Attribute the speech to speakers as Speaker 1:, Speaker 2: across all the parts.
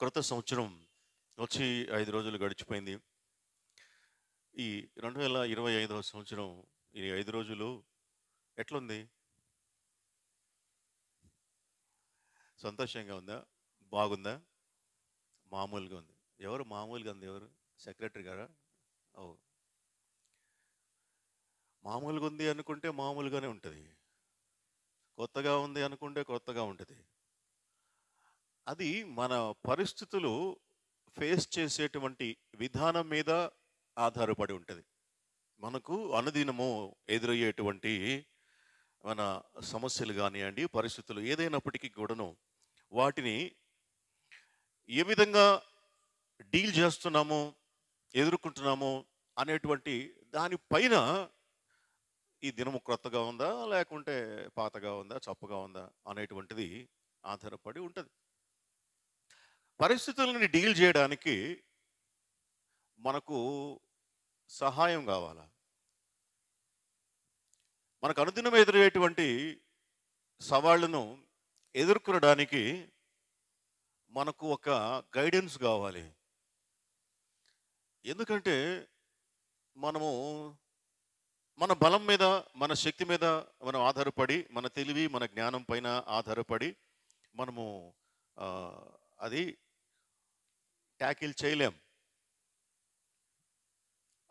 Speaker 1: క్రొత్త సంవత్సరం వచ్చి 5 రోజులు గడిచిపోయింది. ఈ 2025వ సంవత్సరం ఈ 5 రోజులు ఎట్లుంది? సంతోషంగా ఉందా? బాగుందా? మామూలుగా ఉంది. ఎవరు మామూలుగా ఉంది ఎవరు? సెక్రటరీ గారా? ఓహ్! మామూలుగా ఉంది అనుకుంటే మామూలుగానే ఉంటది. కొత్తగా ఉంది అనుకుంటే కొత్తగా ఉంటది. అది మన పరిస్థితులు ఫేస్ చేసేటువంటి విధానం మీద ఆధారపడి ఉంటది. మనకు అనుదినము ఎదురయ్యేటువంటి మన సమస్యలు గానియండి, పరిస్థితులు ఏదైనప్పటికీ కూడాను వాటిని ఏ విధంగా డీల్ చేస్తున్నామో, ఎదుర్కొంటున్నామో అనేటువంటి దానిపైన ఈ దినము క్రొత్తగా ఉందా? లేకుంటే పాతగా ఉందా? చప్పగా ఉందా? అనేటువంటిది ఆధారపడి ఉంటది. పరిస్థితులని డీల్ చేయడానికి మనకు సహాయం కావాలా? మనకు అనుదినం ఎదురయ్యేటువంటి సవాళ్లను ఎదుర్కొనడానికి మనకు ఒక గైడెన్స్ కావాలి. ఎందుకంటే మనము మన బలం మీద, మన శక్తి మీద మనం ఆధారపడి, మన తెలివి, మన జ్ఞానం పైన ఆధారపడి మనము అది ట్యాకిల్ చేయలేం.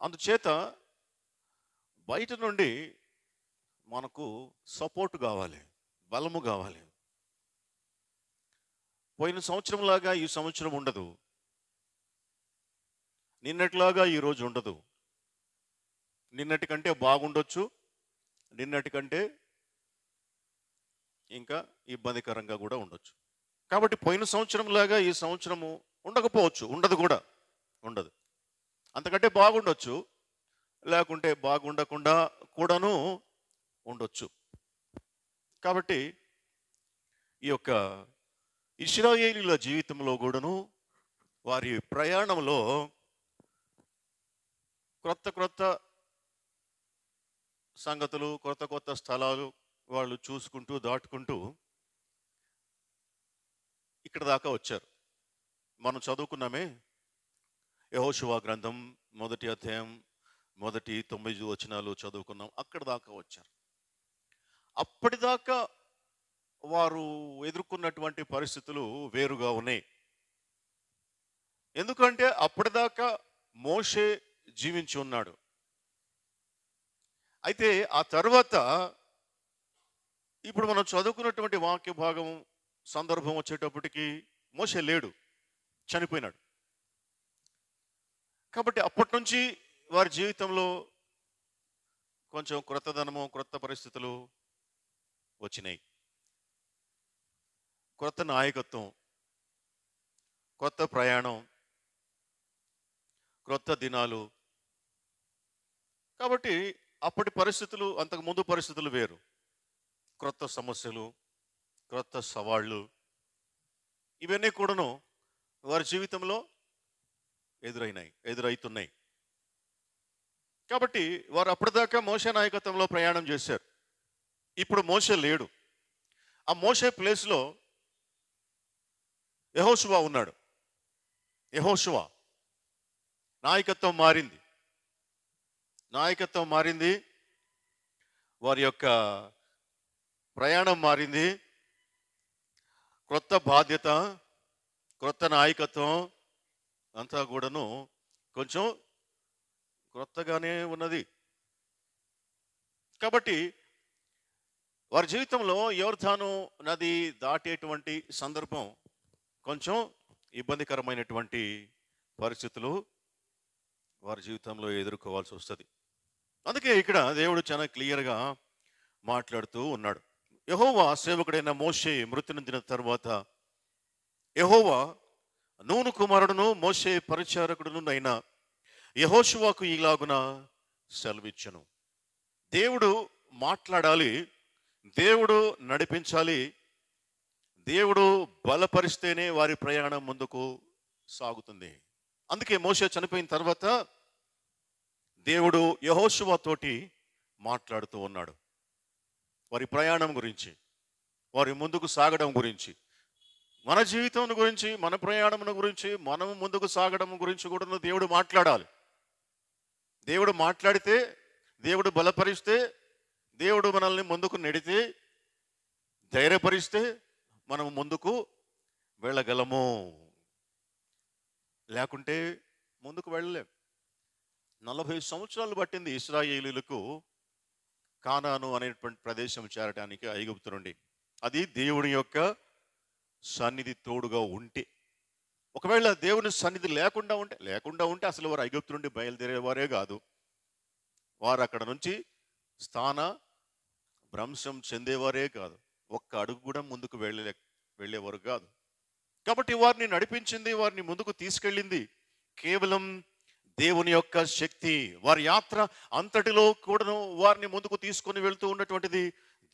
Speaker 1: అందుచేత బయట నుండి మనకు సపోర్ట్ కావాలి, బలము కావాలి. పోయిన సంవత్సరంలాగా ఈ సంవత్సరం ఉండదు. నిన్నటిలాగా ఈరోజు ఉండదు. నిన్నటి కంటే బాగుండొచ్చు, నిన్నటి కంటే ఇంకా ఇబ్బందికరంగా కూడా ఉండొచ్చు. కాబట్టి పోయిన సంవత్సరంలాగా ఈ సంవత్సరము ఉండకపోవచ్చు, ఉండదు కూడా, ఉండదు. అంతకంటే బాగుండొచ్చు, లేకుంటే బాగుండకుండా కూడాను ఉండొచ్చు. కాబట్టి ఈ యొక్క ఇశ్రాయేలీయుల జీవితంలో కూడాను వారి ప్రయాణంలో క్రొత్త సంగతులు, కొత్త స్థలాలు వాళ్ళు చూసుకుంటూ దాటుకుంటూ ఇక్కడ దాకా వచ్చారు. మనం చదువుకున్నామే యెహోషువ గ్రంథం 1వ అధ్యాయం 9 వచనాలు చదువుకున్నాం. అక్కడ దాకా వచ్చారు. అప్పటిదాకా వారు ఎదుర్కొన్నటువంటి పరిస్థితులు వేరుగా ఉన్నాయి. ఎందుకంటే అప్పటిదాకా మోషే జీవించి ఉన్నాడు. అయితే ఆ తర్వాత ఇప్పుడు మనం చదువుకున్నటువంటి వాక్య భాగం సందర్భం వచ్చేటప్పటికి మోషే లేడు, చనిపోయినాడు. కాబట్టి అప్పటి నుంచి వారి జీవితంలో కొంచెం క్రొత్తదనము, క్రొత్త పరిస్థితులు వచ్చినాయి. క్రొత్త నాయకత్వం, కొత్త ప్రయాణం, క్రొత్త దినాలు. కాబట్టి అప్పటి పరిస్థితులు, అంతకు ముందు పరిస్థితులు వేరు. క్రొత్త సమస్యలు, క్రొత్త సవాళ్ళు, ఇవన్నీ కూడాను వారి జీవితంలో ఎదురవుతున్నాయి. కాబట్టి వారు అప్పటిదాకా మోషే నాయకత్వంలో ప్రయాణం చేశారు. ఇప్పుడు మోషే లేడు. ఆ మోషే ప్లేస్లో యెహోషువ ఉన్నాడు. యెహోషువ నాయకత్వం మారింది. వారి యొక్క ప్రయాణం మారింది. క్రొత్త బాధ్యత, క్రొత్త నాయకత్వం అంతా కూడాను కొంచెం క్రొత్తగానే ఉన్నది. కాబట్టి వారి జీవితంలో యోర్దాను నది దాటేటువంటి సందర్భం కొంచెం ఇబ్బందికరమైనటువంటి పరిస్థితులు వారి జీవితంలో ఎదుర్కోవాల్సి వస్తుంది. అందుకే ఇక్కడ దేవుడు చాలా క్లియర్గా మాట్లాడుతూ ఉన్నాడు. యెహోవా సేవకుడైన మోషే మృతి నొందిన తర్వాత యెహోవా నూను కుమారుడును మోషే పరిచారకుడును అయిన యెహోషువకు ఇలాగున సెలవిచ్చెను. దేవుడు మాట్లాడాలి, దేవుడు నడిపించాలి, దేవుడు బలపరిస్తేనే వారి ప్రయాణం ముందుకు సాగుతుంది. అందుకే మోషే చనిపోయిన తర్వాత దేవుడు యెహోషువ తోటి మాట్లాడుతూ ఉన్నాడు. వారి ప్రయాణం గురించి, వారి ముందుకు సాగడం గురించి, మన జీవితం గురించి, మన ప్రయాణం గురించి, మనం ముందుకు సాగడం గురించి కూడా దేవుడు మాట్లాడాలి. దేవుడు మాట్లాడితే, దేవుడు బలపరిస్తే, దేవుడు మనల్ని ముందుకు నెడితే, ధైర్యపరిస్తే మనం ముందుకు వెళ్ళగలము. లేకుంటే ముందుకు వెళ్ళలేం. 40 సంవత్సరాలు పట్టింది ఇశ్రాయేలీయులకు కానాను అనేటువంటి ప్రదేశం చేరడానికి ఐగుప్తు నుండి. అది దేవుని యొక్క సన్నిధి తోడుగా ఉంటే. ఒకవేళ దేవుని సన్నిధి లేకుండా ఉంటే అసలు వారు ఐగుప్తు నుండి బయలుదేరేవారే కాదు. వారు అక్కడ నుంచి స్థాన భ్రంశం చెందేవారే కాదు. ఒక్క అడుగు కూడా ముందుకు వెళ్ళేవారు కాదు. కాబట్టి వారిని నడిపించింది, వారిని ముందుకు తీసుకెళ్ళింది కేవలం దేవుని యొక్క శక్తి. వారి యాత్ర అంతటిలో కూడాను వారిని ముందుకు తీసుకొని వెళ్తూ ఉన్నటువంటిది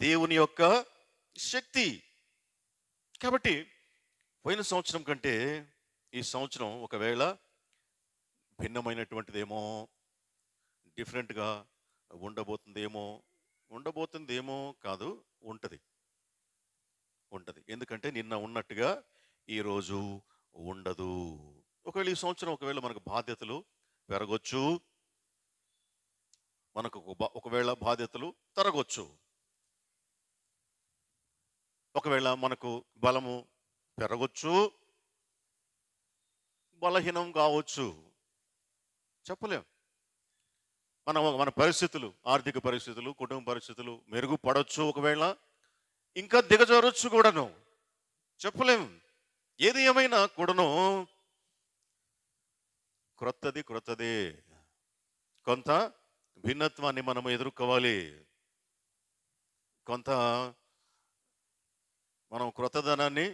Speaker 1: దేవుని యొక్క శక్తి. కాబట్టి పోయిన సంవత్సరం కంటే ఈ సంవత్సరం ఒకవేళ భిన్నమైనటువంటిదేమో, డిఫరెంట్గా ఉండబోతుందేమో కాదు, ఉంటుంది. ఎందుకంటే నిన్న ఉన్నట్టుగా ఈరోజు ఉండదు. ఒకవేళ ఈ సంవత్సరం మనకు బాధ్యతలు పెరగొచ్చు, మనకు ఒకవేళ బాధ్యతలు తరగొచ్చు, ఒకవేళ మనకు బలము పెరగొచ్చు, బలహీనం కావచ్చు, చెప్పలేం. మన పరిస్థితులు, ఆర్థిక పరిస్థితులు, కుటుంబ పరిస్థితులు మెరుగుపడవచ్చు, ఒకవేళ ఇంకా దిగజారొచ్చు కూడాను, చెప్పలేం. ఏది ఏమైనా కూడాను క్రొత్తదే. కొంత భిన్నత్వాన్ని మనం ఎదుర్కోవాలి, కొంత మనం క్రొత్తదనాన్ని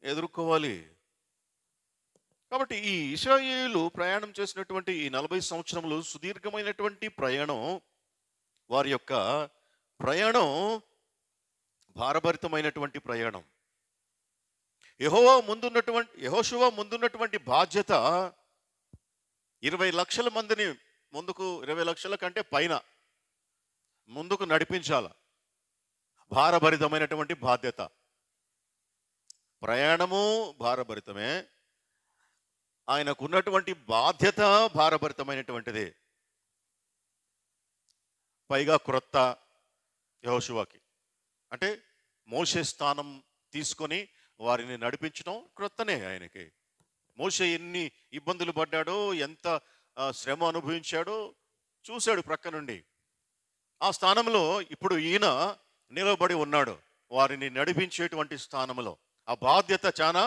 Speaker 1: ఎదుర్కోవాలి. కాబట్టి ఈ ఇశ్రాయేలీయులు ప్రయాణం చేసినటువంటి ఈ 40 సంవత్సరములు సుదీర్ఘమైనటువంటి ప్రయాణం. వారి యొక్క ప్రయాణం భారభరితమైనటువంటి ప్రయాణం. యెహోషువ ముందున్నటువంటి బాధ్యత 20 లక్షల మందిని ముందుకు, 20 లక్షల కంటే పైన ముందుకు నడిపించాల. భారభరితమైనటువంటి బాధ్యత. ప్రయాణము భారభరితమే, ఆయనకున్నటువంటి బాధ్యత భారభరితమైనటువంటిదే. పైగా క్రొత్త యెహోషువకి, అంటే మోషే స్థానం తీసుకొని వారిని నడిపించడం క్రొత్తనే ఆయనకి. మోషే ఎన్ని ఇబ్బందులు పడ్డాడో, ఎంత శ్రమ అనుభవించాడో చూశాడు ప్రక్క నుండి. ఆ స్థానంలో ఇప్పుడు ఈయన నిలబడి ఉన్నాడు, వారిని నడిపించేటువంటి స్థానంలో. ఆ బాధ్యత చాలా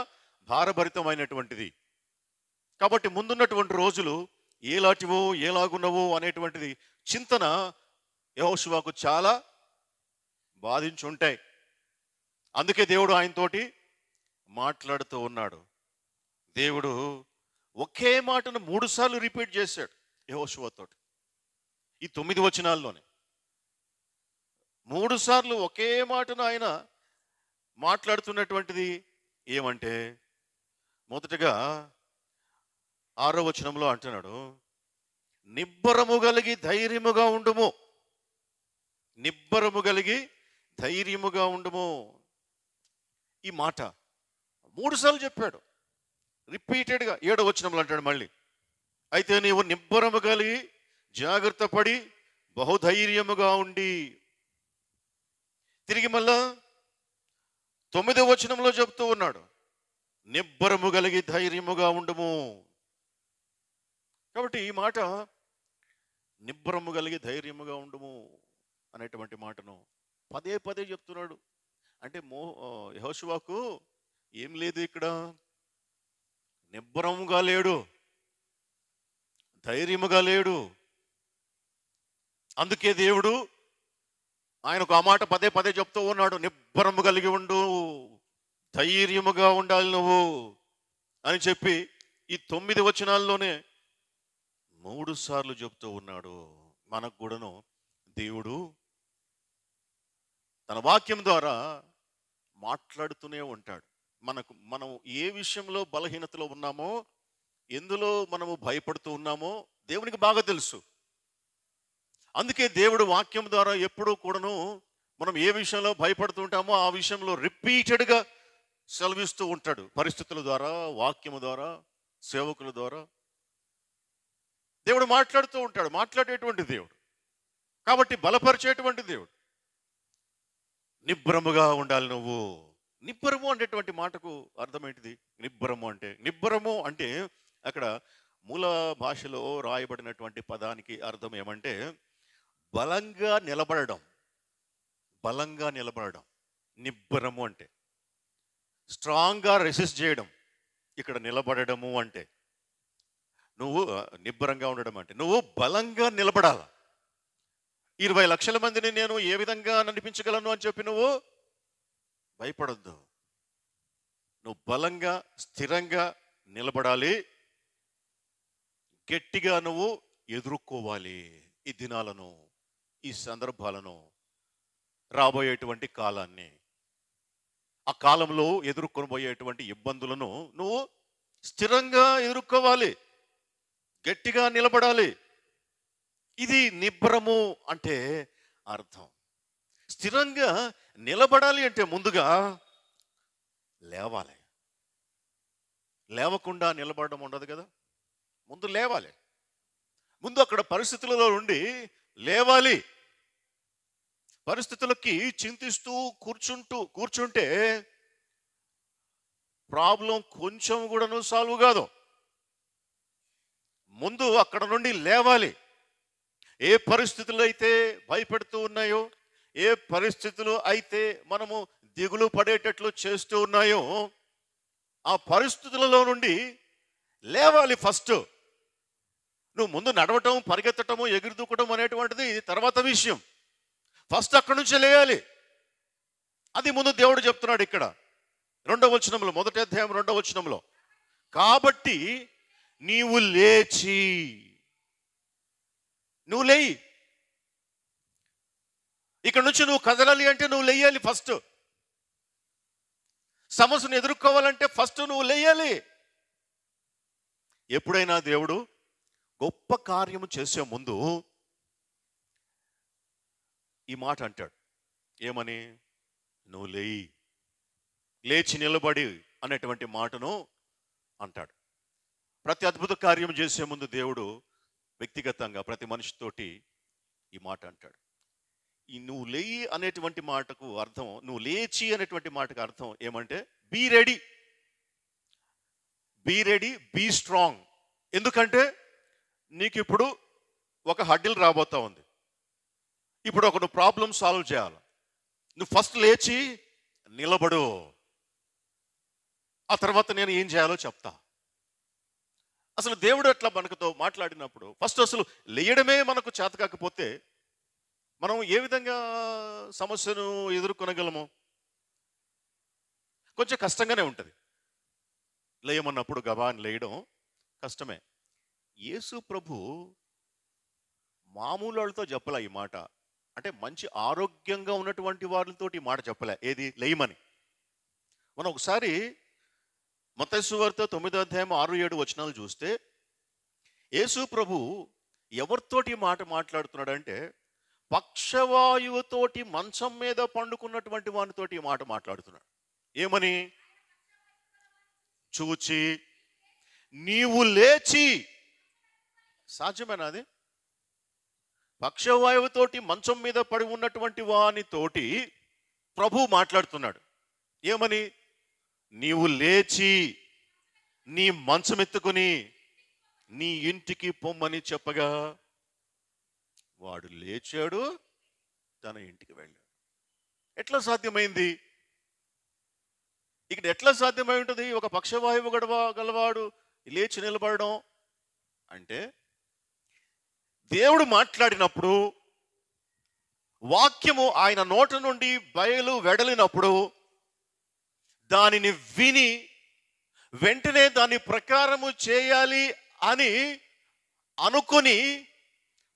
Speaker 1: భారభరితమైనటువంటిది. కాబట్టి ముందున్నటువంటి రోజులు ఎలాగున్నవో అనేటువంటిది చింతన యెహోషువకు చాలా బాధించుంటాయి. అందుకే దేవుడు ఆయనతోటి మాట్లాడుతూ ఉన్నాడు. దేవుడు ఒకే మాటను 3 సార్లు రిపీట్ చేశాడు యెహోషువతోటి. ఈ 9 వచనాల్లోనే 3 సార్లు ఒకే మాటను ఆయన మాట్లాడుతున్నటువంటిది ఏమంటే, మొదటగా 6వ వచనంలో అంటున్నాడు, నిబ్బరము కలిగి ధైర్యముగా ఉండుము. నిబ్బరము కలిగి ధైర్యముగా ఉండుము. ఈ మాట 3 సార్లు చెప్పాడు రిపీటెడ్గా. 7వ వచనంలో అంటాడు మళ్ళీ, అయితే నీవు నిబ్బరము కలిగి జాగ్రత్త పడి బహుధైర్యముగా ఉండి. తిరిగి మళ్ళా 9వ వచనంలో చెప్తూ ఉన్నాడు, నిబ్బరము కలిగి ధైర్యముగా ఉండుము. కాబట్టి ఈ మాట నిబ్బరము కలిగి ధైర్యముగా ఉండుము అనేటువంటి మాటను పదే పదే చెప్తున్నాడు. అంటే యెహోషువకు ఏం లేదు ఇక్కడ, నిబ్బరముగా లేడు, ధైర్యముగా లేడు. అందుకే దేవుడు ఆయనకు ఆ మాట పదే పదే చెప్తూ ఉన్నాడు, నిబ్బరము కలిగి ఉండు, ధైర్యముగా ఉండాలి నువ్వు అని చెప్పి ఈ 9 వచనాల్లోనే 3 సార్లు చెప్తూ ఉన్నాడు. మనకు కూడాను దేవుడు తన వాక్యం ద్వారా మాట్లాడుతూనే ఉంటాడు. మనం ఏ విషయంలో బలహీనతలో ఉన్నామో, ఎందులో మనము భయపడుతూ ఉన్నామో దేవునికి బాగా తెలుసు. అందుకే దేవుడు వాక్యం ద్వారా ఎప్పుడూ కూడాను మనం ఏ విషయంలో భయపడుతుంటామో ఆ విషయంలో రిపీటెడ్గా సెలవిస్తూ ఉంటాడు, పరిస్థితుల ద్వారా, వాక్యము ద్వారా, సేవకుల ద్వారా దేవుడు మాట్లాడుతూ ఉంటాడు. మాట్లాడేటువంటి దేవుడు కాబట్టి బలపరిచేటువంటి దేవుడు. నిబ్బరముగా ఉండాలి నువ్వు. నిబ్బరము అనేటువంటి మాటకు అర్థం ఏంటిది? నిబ్బరము అంటే అక్కడ మూల భాషలో రాయబడినటువంటి పదానికి అర్థం ఏమంటే బలంగా నిలబడడం. బలంగా నిలబడడం నిబ్బరము అంటే. స్ట్రాంగ్గా రెసిస్ట్ చేయడం ఇక్కడ నిలబడము అంటే. నువ్వు నిబ్బరంగా ఉండడం అంటే నువ్వు బలంగా నిలబడాల. 20 లక్షల మందిని నేను ఏ విధంగా నడిపించగలను అని చెప్పి నువ్వు భయపడొద్దు. నువ్వు బలంగా స్థిరంగా నిలబడాలి. గట్టిగా నువ్వు ఎదుర్కోవాలి ఈ దినాలను, ఈ సందర్భాలను, రాబోయేటువంటి కాలాన్ని. ఆ కాలంలో ఎదుర్కొనబోయేటువంటి ఇబ్బందులను నువ్వు స్థిరంగా ఎదుర్కోవాలి, గట్టిగా నిలబడాలి. ఇది నిబ్బరము అంటే అర్థం. స్థిరంగా నిలబడాలి అంటే ముందుగా లేవాలి. లేవకుండా నిలబడడం ఉండదు కదా. ముందు లేవాలి. ముందు అక్కడ పరిస్థితులలో నుండి లేవాలి. పరిస్థితులకి చింతిస్తూ కూర్చుంటే ప్రాబ్లం కొంచెం కూడాను సాల్వ్ కాదు. ముందు అక్కడ నుండి లేవాలి. ఏ పరిస్థితులు అయితే భయపెడుతూ ఉన్నాయో, ఏ పరిస్థితులు అయితే మనము దిగులు పడేటట్లు చేస్తూ ఉన్నాయో, ఆ పరిస్థితులలో నుండి లేవాలి. ఫస్ట్ నువ్వు ముందు నడవటం, పరిగెత్తటము, ఎగిరి దూకటం అనేటువంటిది తర్వాత విషయం. ఫస్ట్ అక్కడి నుంచి లేయాలి. అది ముందు దేవుడు చెప్తున్నాడు ఇక్కడ 2వ వచనంలో, 1వ అధ్యాయం 2వ వచనంలో. కాబట్టి నీవు లేచి, నువ్వు లేయి. ఇక్కడ నుంచి నువ్వు కదలాలి అంటే నువ్వు లేయాలి. ఫస్ట్ సమస్యను ఎదుర్కోవాలంటే ఫస్ట్ నువ్వు లేయాలి. ఎప్పుడైనా దేవుడు గొప్ప కార్యము చేసే ముందు ఈ మాట అంటాడు. ఏమని? నువ్వు లేయి, లేచి నిలబడి అనేటువంటి మాటను అంటాడు. ప్రతి అద్భుత కార్యం చేసే ముందు దేవుడు వ్యక్తిగతంగా ప్రతి మనిషితోటి ఈ మాట అంటాడు. ఈ నువ్వు లేయి అనేటువంటి మాటకు అర్థం, నువ్వు లేచి అనేటువంటి మాటకు అర్థం ఏమంటే బీ రెడీ, బీ స్ట్రాంగ్. ఎందుకంటే నీకు ఇప్పుడు ఒక హడ్డిల్ రాబోతా ఉంది. ఇప్పుడు ఒక నువ్వు ప్రాబ్లం సాల్వ్ చేయాలి. నువ్వు ఫస్ట్ లేచి నిలబడు. ఆ తర్వాత నేను ఏం చేయాలో చెప్తా. అసలు దేవుడు అట్లా మనకుతో మాట్లాడినప్పుడు ఫస్ట్ అసలు లేయడమే మనకు చేత కాకపోతే మనం ఏ విధంగా సమస్యను ఎదుర్కొనగలము? కొంచెం కష్టంగానే ఉంటుంది. లేయమన్నప్పుడు గబాని లేయడం కష్టమే. యేసు ప్రభు మామూలు వాళ్ళతో చెప్పలే ఈ మాట. అంటే మంచి ఆరోగ్యంగా ఉన్నటువంటి వారితో ఈ మాట చెప్పలే. ఏది? లేయమని. మనం ఒకసారి మత్తయి సువార్త 9వ అధ్యాయం 6-7 వచనాలు చూస్తే యేసు ప్రభు ఎవరితోటి మాట మాట్లాడుతున్నాడంటే పక్షవాయువుతోటి మంచం మీద పండుకున్నటువంటి వానితోటి మాట మాట్లాడుతున్నాడు. ఏమని? చూచి నీవు లేచి. సాధ్యమేనా అది? పక్షవాయువుతోటి మంచం మీద పడి ఉన్నటువంటి వానితోటి ప్రభు మాట్లాడుతున్నాడు. ఏమని? నీవు లేచి నీ మంచం ఎత్తుకుని నీ ఇంటికి పొమ్మని చెప్పగా వాడు లేచాడు, తన ఇంటికి వెళ్ళాడు. ఎట్లా సాధ్యమైంది? ఇక్కడ ఎట్లా సాధ్యమై ఉంటుంది ఒక పక్షవాయువు గలవాడు లేచి నిలబడడం అంటే? దేవుడు మాట్లాడినప్పుడు, వాక్యము ఆయన నోట నుండి బయలు వెడలినప్పుడు దానిని విని వెంటనే దాని ప్రకారము చేయాలి అని అనుకొని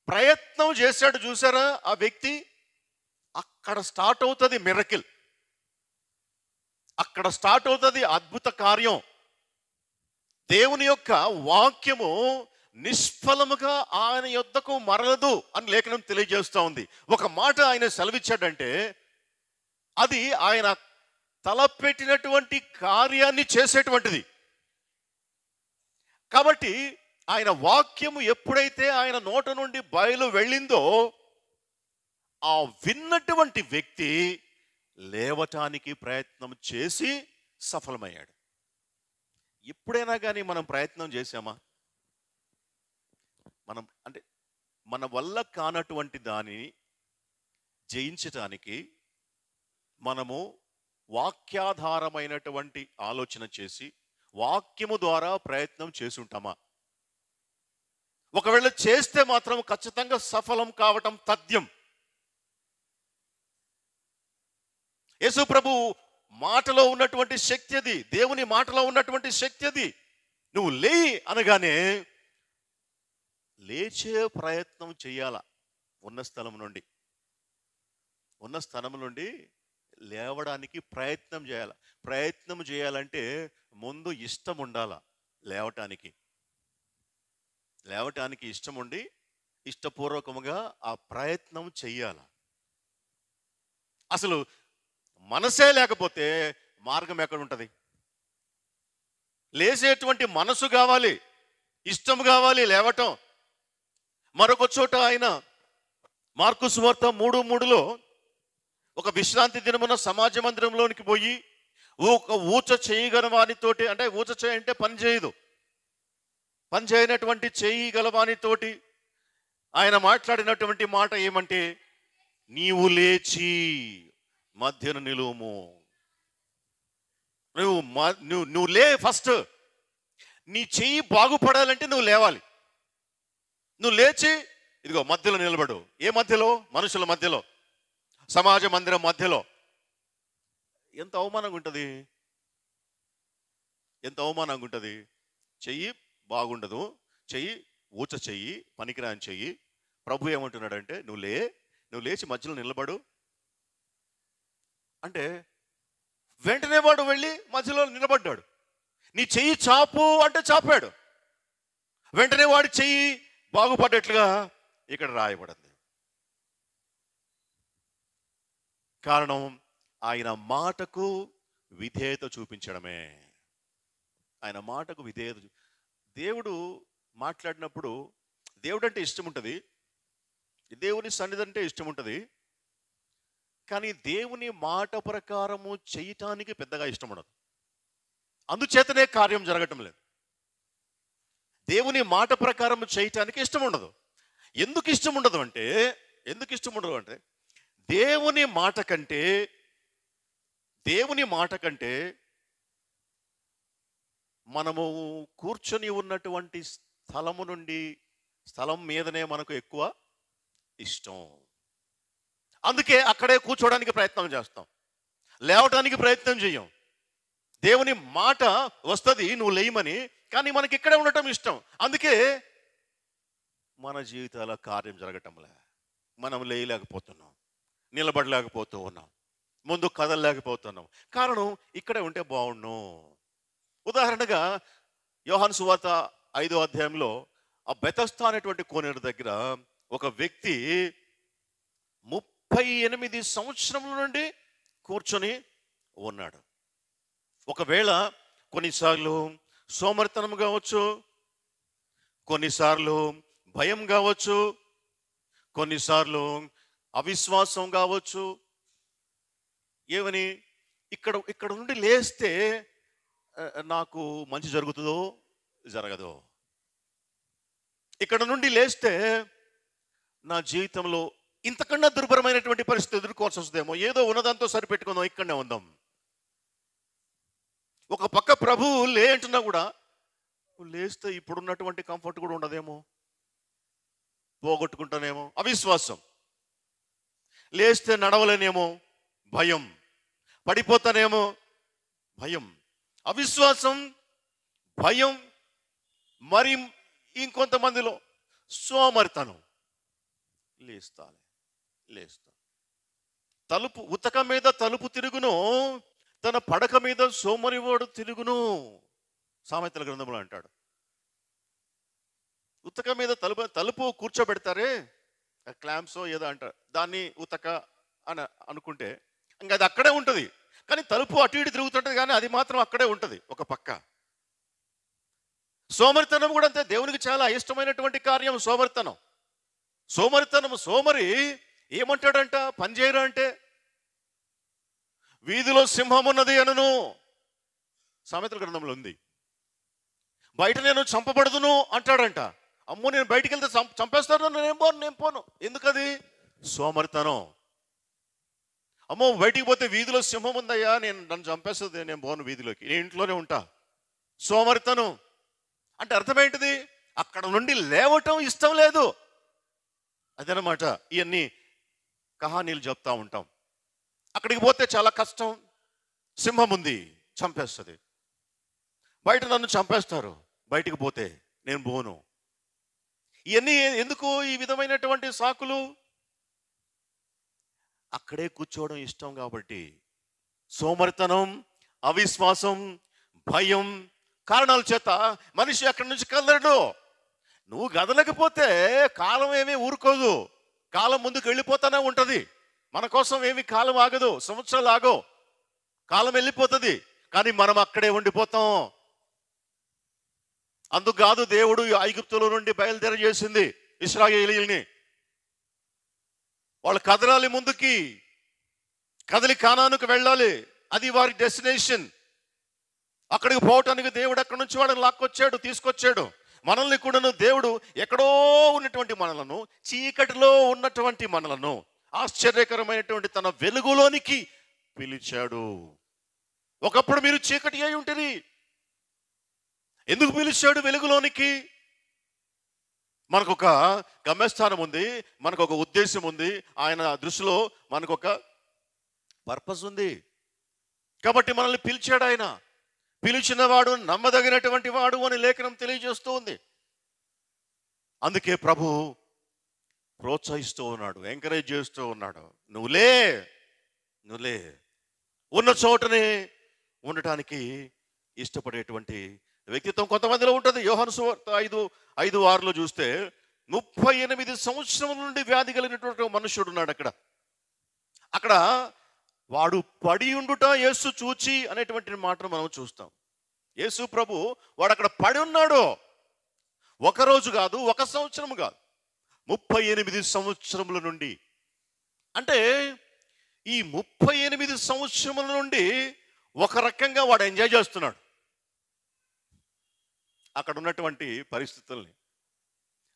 Speaker 1: ప్రయత్నం చేశాడు. చూసారా ఆ వ్యక్తి? అక్కడ స్టార్ట్ అవుతుంది మిరకిల్. అక్కడ స్టార్ట్ అవుతుంది అద్భుత కార్యం. దేవుని యొక్క వాక్యము నిష్ఫలముగా ఆయన యొద్దకు మరలదు అని లేఖనం తెలియజేస్తూ ఉంది. ఒక మాట ఆయన సెలవిచ్చాడంటే అది ఆయన తలపెట్టినటువంటి కార్యాన్ని చేసేటువంటిది. కాబట్టి ఆయన వాక్యము ఎప్పుడైతే ఆయన నోట నుండి బయలు వెళ్ళిందో, ఆ విన్నటువంటి వ్యక్తి లేవటానికి ప్రయత్నం చేసి సఫలమయ్యాడు. ఎప్పుడైనా కానీ మనం ప్రయత్నం చేశామా? మనం అంటే మన వల్ల కానటువంటి దానిని జయించటానికి మనము వాక్యాధారమైనటువంటి ఆలోచన చేసి వాక్యము ద్వారా ప్రయత్నం చేసి ఉంటామా? ఒకవేళ చేస్తే మాత్రం ఖచ్చితంగా సఫలం కావటం తథ్యం. యేసు ప్రభు మాటలో ఉన్నటువంటి శక్తి అది, దేవుని మాటలో ఉన్నటువంటి శక్తి అది. నువ్వు లేయి అనగానే లేచే ప్రయత్నం చేయాల. ఉన్న స్థలం నుండి లేవడానికి ప్రయత్నం చేయాల. ప్రయత్నం చేయాలంటే ముందు ఇష్టం ఉండాల. లేవటానికి ఇష్టం ఉండి ఇష్టపూర్వకముగా ఆ ప్రయత్నం చెయ్యాల. అసలు మనసే లేకపోతే మార్గం ఎక్కడ ఉంటుంది? లేచేటువంటి మనసు కావాలి, ఇష్టం కావాలి లేవటం. మరొక చోట ఆయన మార్కు సువార్త 3:3లో ఒక విశ్రాంతి దినమున సమాజ మందిరంలోనికి పోయి ఒక ఊచ చేయగల వానితోటి, అంటే ఊచ చేయంటే పని చేయదు, పని చేయనటువంటి చేయగల వానితోటి ఆయన మాట్లాడినటువంటి మాట ఏమంటే, నీవు లేచి మధ్యన నిలువుము. నువ్వు లే. ఫస్ట్ నీ చెయ్యి బాగుపడాలంటే నువ్వు లేవాలి. నువ్వు లేచి ఇదిగో మధ్యలో నిలబడు. ఏ మధ్యలో? మనుషుల మధ్యలో, సమాజ మందిరం మధ్యలో. ఎంత అవమానంగా ఉంటుంది, ఎంత అవమానంగా ఉంటుంది. చెయ్యి బాగుండదు, చెయ్యి ఊచ చెయ్యి, పనికిరాని చెయ్యి. ప్రభు ఏమంటున్నాడంటే నువ్వు లేచి మధ్యలో నిలబడు అంటే వెంటనే వాడు వెళ్ళి మధ్యలో నిలబడ్డాడు. నీ చెయ్యి చాపు అంటే చాపాడు. వెంటనే వాడి చెయ్యి బాగుపడ్డట్లుగా ఇక్కడ రాయబడింది. కారణం ఆయన మాటకు విధేయత చూపించడమే. ఆయన మాటకు విధేయత. దేవుడు మాట్లాడినప్పుడు, దేవుడు అంటే ఇష్టం ఉంటుంది, దేవుని సన్నిధి అంటే ఇష్టం ఉంటుంది. కానీ దేవుని మాట ప్రకారము చేయటానికి పెద్దగా ఇష్టం ఉండదు. అందుచేతనే కార్యం జరగటం లేదు. దేవుని మాట ప్రకారం చేయటానికి ఇష్టం ఉండదు. ఎందుకు ఇష్టం ఉండదు అంటే దేవుని మాట కంటే మనము కూర్చొని ఉన్నటువంటి స్థలం మీదనే మనకు ఎక్కువ ఇష్టం. అందుకే అక్కడే కూర్చోడానికి ప్రయత్నం చేస్తాం, లేవటానికి ప్రయత్నం చేయం. దేవుని మాట వస్తుంది నువ్వు లేయమని, కానీ మనకి ఇక్కడే ఉండటం ఇష్టం. అందుకే మన జీవితాల కార్యం జరగటంలే. మనం లేయలేకపోతున్నాం, నిలబడలేకపోతూ ఉన్నాం, ముందు కదలలేకపోతున్నాం. కారణం ఇక్కడే ఉంటే బాగుండు. ఉదాహరణగా యోహాను సువార్త 5వ అధ్యాయంలో ఆ బెతస్దా అనేటువంటి కోనేరు దగ్గర ఒక వ్యక్తి 38 సంవత్సరముల నుండి కూర్చొని ఉన్నాడు. ఒకవేళ కొన్నిసార్లు సోమరితనం కావచ్చు, కొన్నిసార్లు భయం కావచ్చు, కొన్నిసార్లు అవిశ్వాసం కావచ్చు. ఏమని ఇక్కడ నుండి లేస్తే నాకు మంచి జరుగుతుందో జరగదో, ఇక్కడ నుండి లేస్తే నా జీవితంలో ఇంతకన్నా దుర్భరమైనటువంటి పరిస్థితి ఎదుర్కోవాల్సి వస్తుందేమో, ఏదో ఉన్నదాంతో సరిపెట్టుకుందాం, ఇక్కడనే ఉందాం. ఒక పక్క ప్రభువు లే అంటున్నా కూడా లేస్తే ఇప్పుడున్నటువంటి కంఫర్ట్ కూడా ఉండదేమో, పోగొట్టుకుంటానేమో, అవిశ్వాసం. లేస్తే నడవలేనేమో, భయం. పడిపోతానేమో, భయం. అవిశ్వాసం, భయం. మరి ఇంకొంతమందిలో సోమరితనం. లేస్తా తలుపు ఉతక మీద తలుపు తిరుగును, తన పడక మీద సోమరివాడు తిరుగును. సామెతల గ్రంథంలో అంటాడు. ఉతక మీద తలుపు కూర్చోబెడతారే, క్లాంప్సో ఏదో అంటారు, దాన్ని ఉతక అని అనుకుంటే ఇంకా అది అక్కడే ఉంటుంది. కానీ తలుపు అటు ఇటు తిరుగుతుంటది, కానీ అది మాత్రం అక్కడే ఉంటుంది ఒక పక్క. సోమరితనం కూడా అంతే. దేవునికి చాలా ఇష్టమైనటువంటి కార్యం సోమరితనం. సోమరి ఏమంటాడంట? పనిచేయరా అంటే వీధిలో సింహం ఉన్నది అనను, సామెతల గ్రంథంలో ఉంది. బయట నేను చంపబడదును అంటాడంట. అమ్మో నేను బయటికి వెళ్తే చంపేస్తాను, నేను పోను. ఎందుకది? సోమరితనం. అమ్మో బయటికి పోతే వీధిలో సింహం ఉందయ్యా, నన్ను చంపేస్తుంది, నేను పోను వీధిలోకి, నేను ఇంట్లోనే ఉంటా. సోమరితనం అంటే అర్థమేంటిది? అక్కడ నుండి లేవటం ఇష్టం లేదు. అదనమాట. ఇవన్నీ కహానీలు చెప్తా ఉంటాం. అక్కడికి పోతే చాలా కష్టం, సింహం ఉంది చంపేస్తుంది, బయట నన్ను చంపేస్తారు, బయటికి పోతే నేను పోను. ఇవన్నీ ఎందుకు ఈ విధమైనటువంటి సాకులు? అక్కడే కూర్చోవడం ఇష్టం కాబట్టి. సోమరితనం, అవిశ్వాసం, భయం కారణాల చేత మనిషి అక్కడి నుంచి కదలడు. నువ్వు కదలకపోతే కాలం ఏమీ ఊరుకోదు, కాలం ముందుకు వెళ్ళిపోతానే ఉంటుంది. మన కోసం ఏమి కాలం ఆగదు, సంవత్సరాలు ఆగవు, కాలం వెళ్ళిపోతుంది. కానీ మనం అక్కడే ఉండిపోతాం. అందుకు కాదు దేవుడు ఐగుప్తులో నుండి బయలుదేరజేసింది ఇశ్రాయేలీయుల్ని. వాళ్ళు కదలాలి, ముందుకి కదలి కానానుకు వెళ్ళాలి. అది వారి డెస్టినేషన్. అక్కడికి పోవటానికి దేవుడు అక్కడి నుంచి వాడిని లాక్కొచ్చాడు, తీసుకొచ్చాడు. మనల్ని కూడాను దేవుడు ఎక్కడో ఉన్నటువంటి మనలను, చీకటిలో ఉన్నటువంటి మనలను ఆశ్చర్యకరమైనటువంటి తన వెలుగులోనికి పిలిచాడు. ఒకప్పుడు మీరు చీకటి అయి ఉంటుంది. ఎందుకు పిలిచాడు వెలుగులోనికి? మనకొక గమ్యస్థానం ఉంది, మనకొక ఉద్దేశం ఉంది. ఆయన దృష్టిలో మనకొక పర్పస్ ఉంది కాబట్టి మనల్ని పిలిచాడు. ఆయన పిలిచిన వాడు నమ్మదగినటువంటి వాడు అని లేఖనం తెలియజేస్తూ ఉంది. అందుకే ప్రభు ప్రోత్సహిస్తూ ఉన్నాడు, ఎంకరేజ్ చేస్తూ ఉన్నాడు. నువ్వులే ఉన్న చోటనే ఉండటానికి ఇష్టపడేటువంటి వ్యక్తిత్వం కొంతమందిలో ఉంటుంది. యోహాను సువార్త 5:6 చూస్తే 38 సంవత్సరముల నుండి వ్యాధి కలిగినటువంటి మనుషుడు ఉన్నాడు. అక్కడ వాడు పడి ఉండుట యేసు చూచి అనేటువంటి మాటను మనం చూస్తాం. యేసు ప్రభు వాడు అక్కడ పడి ఉన్నాడు. ఒకరోజు కాదు, ఒక సంవత్సరం కాదు, 38 సంవత్సరముల నుండి. అంటే ఈ 38 సంవత్సరముల నుండి ఒక రకంగా వాడు ఎంజాయ్ చేస్తున్నాడు అక్కడ ఉన్నటువంటి పరిస్థితుల్ని.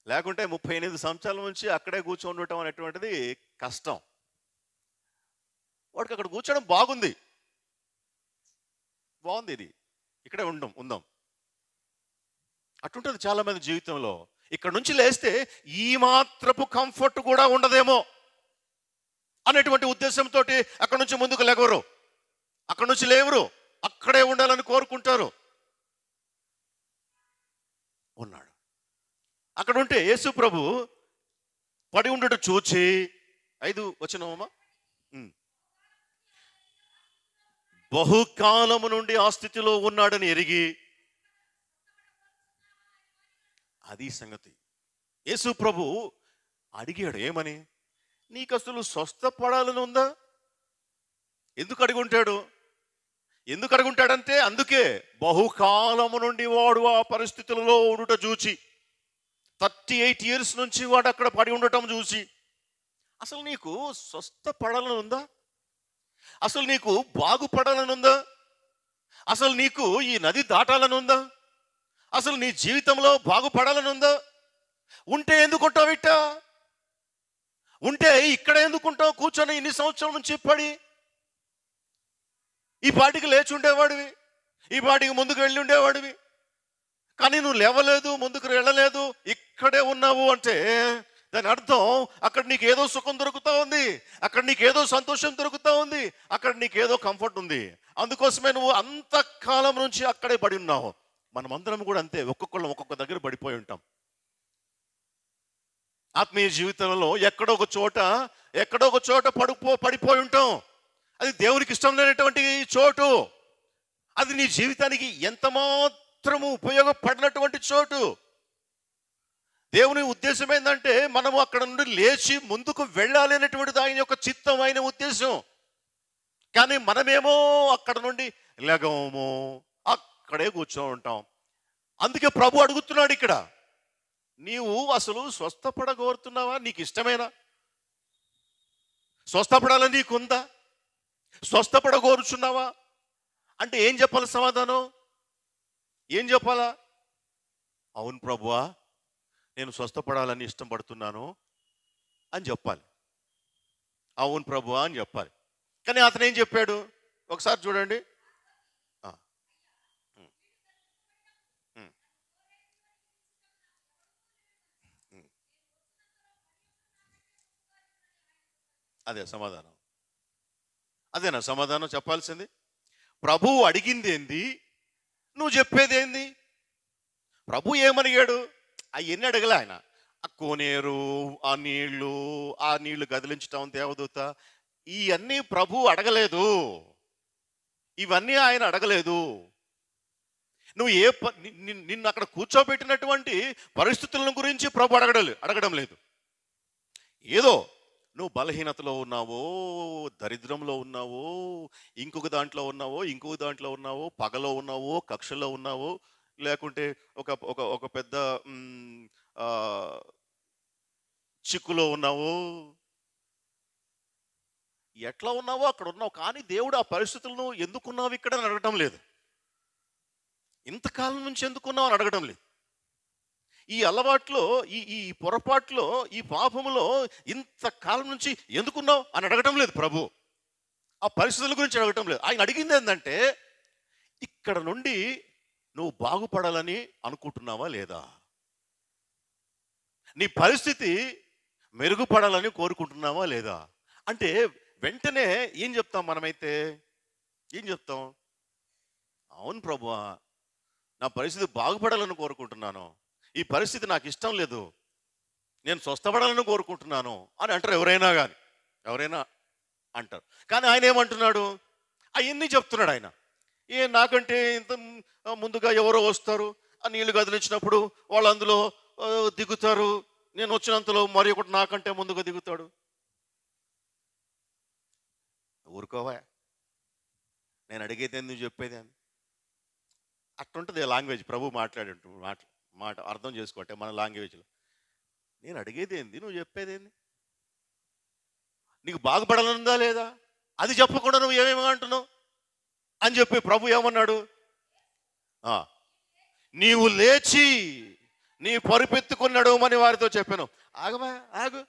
Speaker 1: లేకుంటే 38 సంవత్సరాల నుంచి అక్కడే కూర్చొని ఉండటం అనేటువంటిది కష్టం. వాడికి అక్కడ కూర్చోడం బాగుంది, ఇది ఇక్కడే ఉందాం అటుంటుంది చాలా మంది జీవితంలో. ఇక్కడ నుంచి లేస్తే ఈ మాత్రపు కంఫర్ట్ కూడా ఉండదేమో అనేటువంటి ఉద్దేశంతో అక్కడ నుంచి ముందుకు లేవరు, అక్కడ నుంచి లేవరు, అక్కడే ఉండాలని కోరుకుంటారు. ఉన్నాడు అక్కడ ఉంటే యేసు ప్రభు పడి ఉండటం చూచి 5 వచనమా, బహుకాలము నుండి ఆ స్థితిలో ఉన్నాడని ఎరిగి, అది సంగతి. యేసు ప్రభు అడిగాడు, ఏమని? నీకు అసలు స్వస్థపడాలని ఉందా? ఎందుకు అడుగుంటాడంటే అందుకే బహుకాలము నుండి వాడు ఆ పరిస్థితులలో ఉండుట చూచి, 38 years నుంచి వాడు అక్కడ పడి ఉండటం చూసి, అసలు నీకు స్వస్థపడాలని ఉందా? అసలు నీకు బాగుపడాలని ఉందా? అసలు నీకు ఈ నది దాటాలని ఉందా? అసలు నీ జీవితంలో బాగుపడాలని ఉందా? ఉంటే ఎందుకుంటావు ఇట్టా? ఉంటే ఇక్కడ ఎందుకుంటావు కూర్చొని ఇన్ని సంవత్సరాల నుంచి పడి? ఈ పాటికి లేచి ఉండేవాడివి, ఈ పాటికి ముందుకు వెళ్ళి ఉండేవాడివి. కానీ నువ్వు లేవలేదు, ముందుకు వెళ్ళలేదు, ఇక్కడే ఉన్నావు అంటే దాని అర్థం అక్కడ నీకు ఏదో సుఖం దొరుకుతూ ఉంది, అక్కడ నీకు ఏదో సంతోషం దొరుకుతూ ఉంది, అక్కడ నీకు ఏదో కంఫర్ట్ ఉంది. అందుకోసమే నువ్వు అంతకాలం నుంచి అక్కడే పడి ఉన్నావు. మనమందరం కూడా అంతే, ఒక్కొక్క దగ్గర పడిపోయి ఉంటాం. ఆత్మీయ జీవితంలో ఎక్కడో ఒక చోట పడిపోయి ఉంటాం. అది దేవునికి ఇష్టం లేనటువంటి చోటు, అది నీ జీవితానికి ఎంత మాత్రము ఉపయోగపడినటువంటి చోటు. దేవుని ఉద్దేశం ఏంటంటే మనము అక్కడ నుండి లేచి ముందుకు వెళ్ళాలి అనేటువంటిది ఆయన యొక్క చిత్తం, ఆయన ఉద్దేశం. కానీ మనమేమో అక్కడ నుండి లెగము, అక్కడే కూర్చో ఉంటాం. అందుకే ప్రభు అడుగుతున్నాడు ఇక్కడ, నీవు అసలు స్వస్థపడగోరుతున్నావా? నీకు ఇష్టమేనా? స్వస్థపడాలని నీకుందా? స్వస్థపడగోరుచున్నావా అంటే ఏం చెప్పాలి సమాధానం? ఏం చెప్పాలా? అవును ప్రభువా, నేను స్వస్థపడాలని ఇష్టపడుతున్నాను అని చెప్పాలి. అవును ప్రభువా అని చెప్పాలి. కానీ అతను ఏం చెప్పాడు ఒకసారి చూడండి. ఆ, ఉమ్, ఉమ్, ఉమ్. అదే సమాధానం. అదేనా సమాధానం చెప్పాల్సింది? ప్రభువు అడిగింది ఏంది, నువ్వు చెప్పేది ఏంది? ప్రభు ఏమడిగాడు? అవన్నీ అడగలే ఆయన. ఆ కోనేరు, ఆ నీళ్లు కదిలించటం దేవదూత, ఇవన్నీ ప్రభు అడగలేదు. ఇవన్నీ ఆయన అడగలేదు. నువ్వు నిన్ను అక్కడ కూర్చోబెట్టినటువంటి పరిస్థితుల గురించి ప్రభు అడగడం లేదు. ఏదో నువ్వు బలహీనతలో ఉన్నావో, దరిద్రంలో ఉన్నావో, ఇంకొక దాంట్లో ఉన్నావో, పగలో ఉన్నావో, కక్షలో ఉన్నావో, లేకుంటే ఒక ఒక ఒక పెద్ద ఆ, చిక్కులో ఉన్నావో, ఎట్లా ఉన్నావో అక్కడ ఉన్నావు. కానీ దేవుడు ఆ పరిస్థితులను ఎందుకున్నావు ఇక్కడ అని అడగటం లేదు. ఇంతకాలం నుంచి ఎందుకున్నావు అని అడగడం లేదు. ఈ అలవాట్లో, ఈ ఈ పొరపాట్లో, ఈ పాపములో ఇంతకాలం నుంచి ఎందుకున్నావు అని అడగటం లేదు ప్రభు. ఆ పరిస్థితుల గురించి అడగటం లేదు. ఆయన అడిగింది ఏంటంటే, ఇక్కడ నుండి నువ్వు బాగుపడాలని అనుకుంటున్నావా లేదా? నీ పరిస్థితి మెరుగుపడాలని కోరుకుంటున్నావా లేదా? అంటే వెంటనే ఏం చెప్తాం మనమైతే? ఏం చెప్తాం? అవును ప్రభువా, నా పరిస్థితి బాగుపడాలని కోరుకుంటున్నాను, ఈ పరిస్థితి నాకు ఇష్టం లేదు, నేను స్వస్థపడాలని కోరుకుంటున్నాను అని అంటారు ఎవరైనా అంటారు. కానీ ఆయన ఏమంటున్నాడు? అవన్నీ చెప్తున్నాడు ఆయన. నాకంటే ఇంత ముందుగా ఎవరో వస్తారు, ఆ నీళ్లు కదిలించినప్పుడు వాళ్ళు అందులో దిగుతారు, నేను వచ్చినంతలో మరి ఒకటి నాకంటే ముందుగా దిగుతాడు. ఊరుకోవా, నేను అడిగేది ఎందుకు చెప్పేది అని అట్టుంటుంది లాంగ్వేజ్. ప్రభు మాట్లాడే మాట అర్థం చేసుకోవట్టే మన లాంగ్వేజ్లో. నేను అడిగేది ఏంది, నువ్వు చెప్పేది ఏంది? నీకు బాగుపడాలనుందా లేదా? అది చెప్పకుండా నువ్వు ఏమేమి అంటున్నావు అని చెప్పి ప్రభు ఏమన్నాడు? నీవు లేచి నీ పరుపెత్తుకుని నడవమని వారితో చెప్పాను. ఆగు,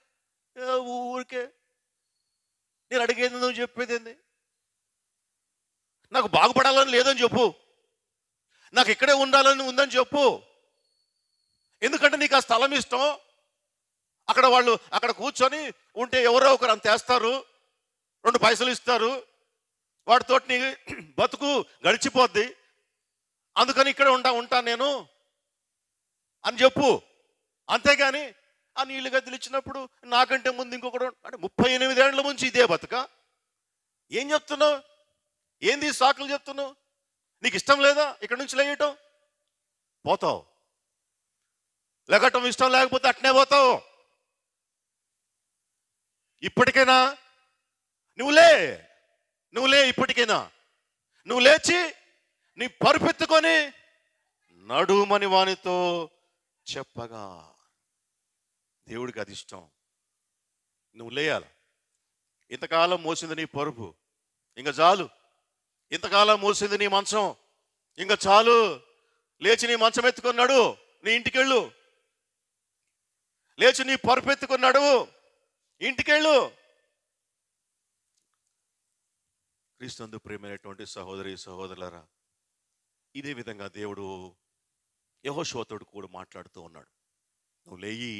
Speaker 1: ఊరికే నేను అడిగేది నువ్వు చెప్పేది ఏంది? నాకు బాగుపడాలని లేదని చెప్పు, నాకు ఇక్కడే ఉండాలని ఉందని చెప్పు. ఎందుకంటే నీకు ఆ స్థలం ఇష్టం. అక్కడ కూర్చొని ఉంటే ఎవరో ఒకరు అంత వేస్తారు, 2 పైసలు ఇస్తారు, వాటితో నీ బతుకు గడిచిపోద్ది, అందుకని ఇక్కడ ఉంటాను నేను అని చెప్పు. అంతేగాని ఆ నీళ్లు గదిలిచ్చినప్పుడు నాకంటే ముందు ఇంకొకడు అంటే 38 ఏళ్ల నుంచి ఇదే బతుక. ఏం చెప్తున్నావు? ఏంది సాకులు చెప్తున్నావు? నీకు ఇష్టం లేదా ఇక్కడ నుంచి లేయటం? పోతావు. లెగటం ఇష్టం లేకపోతే అట్నే పోతావు. ఇప్పటికైనా నువ్వు లే, ఇప్పటికైనా నువ్వు లేచి నీ పరుపెత్తుకొని నడుమని వానితో చెప్పగా. దేవుడికి అది ఇష్టం. నువ్వు లేయాలి. ఇంతకాలం మోసింది నీ పరుపు, ఇంకా చాలు. ఇంతకాలం మోసింది నీ మంచం, ఇంకా చాలు. లేచి నీ మంచం ఎత్తుకున్నాడు, నీ ఇంటికెళ్ళు. లేచి నీ పరుపు ఎత్తుకున్నాడు, ఇంటికెళ్ళు. క్రీస్తునందు ప్రియమైనటువంటి సహోదరి సహోదరులారా, ఇదే విధంగా దేవుడు యెహోషువతోడు కూడా మాట్లాడుతూ ఉన్నాడు. నువ్వు లేయి.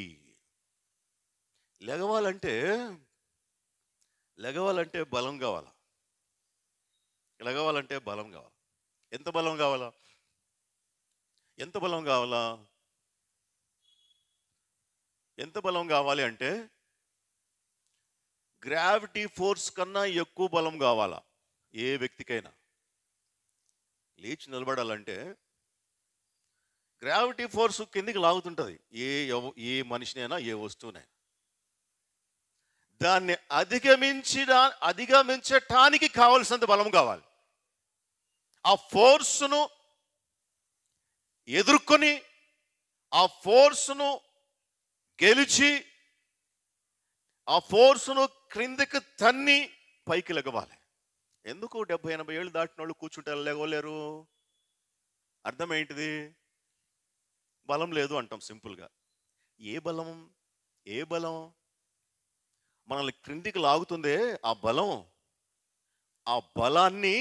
Speaker 1: లెగవాలంటే బలం కావాలా? లెగవాలంటే బలం కావాలి. ఎంత బలం కావాలా? ఎంత బలం కావాలి అంటే గ్రావిటీ ఫోర్స్ కన్నా ఎక్కువ బలం కావాలా ఏ వ్యక్తికైనా. లేచి నిలబడాలంటే గ్రావిటీ ఫోర్స్ కిందికి లాగుతుంటుంది ఏ మనిషినైనా, ఏ వస్తువునైనా. దాన్ని అధిగమించటానికి కావలసినంత బలం కావాలి. ఆ ఫోర్స్ను ఎదుర్కొని ఆ ఫోర్స్ను గెలిచి ఆ ఫోర్స్ను క్రిందికి తన్ని పైకి లెగవాలి. ఎందుకు 70-80 ఏళ్ళు దాటిన వాళ్ళు కూర్చుంటే లెగవలేరు? అర్థం ఏంటిది? బలం లేదు అంటాం సింపుల్గా. ఏ బలం? ఏ బలం మనల్ని క్రిందికి లాగుతుందే? ఆ బలం, ఆ బలాన్ని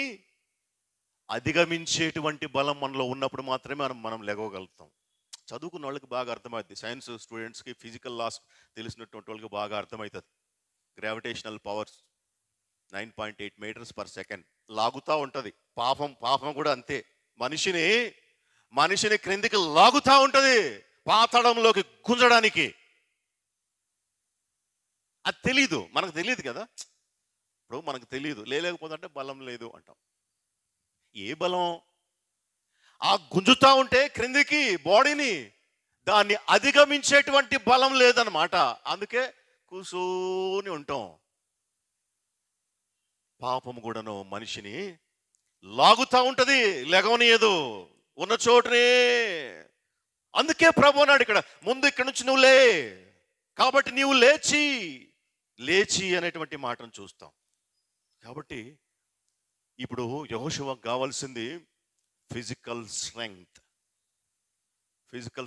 Speaker 1: అధిగమించేటువంటి బలం మనలో ఉన్నప్పుడు మాత్రమే మనం లెగవగలుగుతాం. చదువుకున్న వాళ్ళకి బాగా అర్థమవుతుంది. సైన్స్ స్టూడెంట్స్కి, ఫిజికల్ లాస్ తెలిసినటువంటి వాళ్ళకి బాగా అర్థమవుతుంది. Gravitational powers 9.8 metres per second లాగుతూ ఉంటుంది. పాపం కూడా అంతే. మనిషిని క్రిందికి లాగుతూ ఉంటుంది, పాతాళంలోకి గుంజడానికి. అది తెలీదు, మనకు తెలియదు కదా. ఇప్పుడు మనకు తెలియదు, లేకపోతే బలం లేదు అంటాం. ఏ బలం? ఆ గుంజుతా ఉంటే క్రిందికి బాడీని, దాన్ని అధిగమించేటువంటి బలం లేదన్నమాట. అందుకే కూర్చొని ఉంటాం. పాపం కూడాను మనిషిని లాగుతూ ఉంటది, లెగవనీయదు ఉన్న చోటనే. అందుకే ప్రభు అన్నాడు ఇక్కడ, ముందు ఇక్కడి నుంచి నువ్వు లే, కాబట్టి నీవు లేచి అనేటువంటి మాటను చూస్తాం. కాబట్టి ఇప్పుడు యెహోషువకు కావాల్సింది ఫిజికల్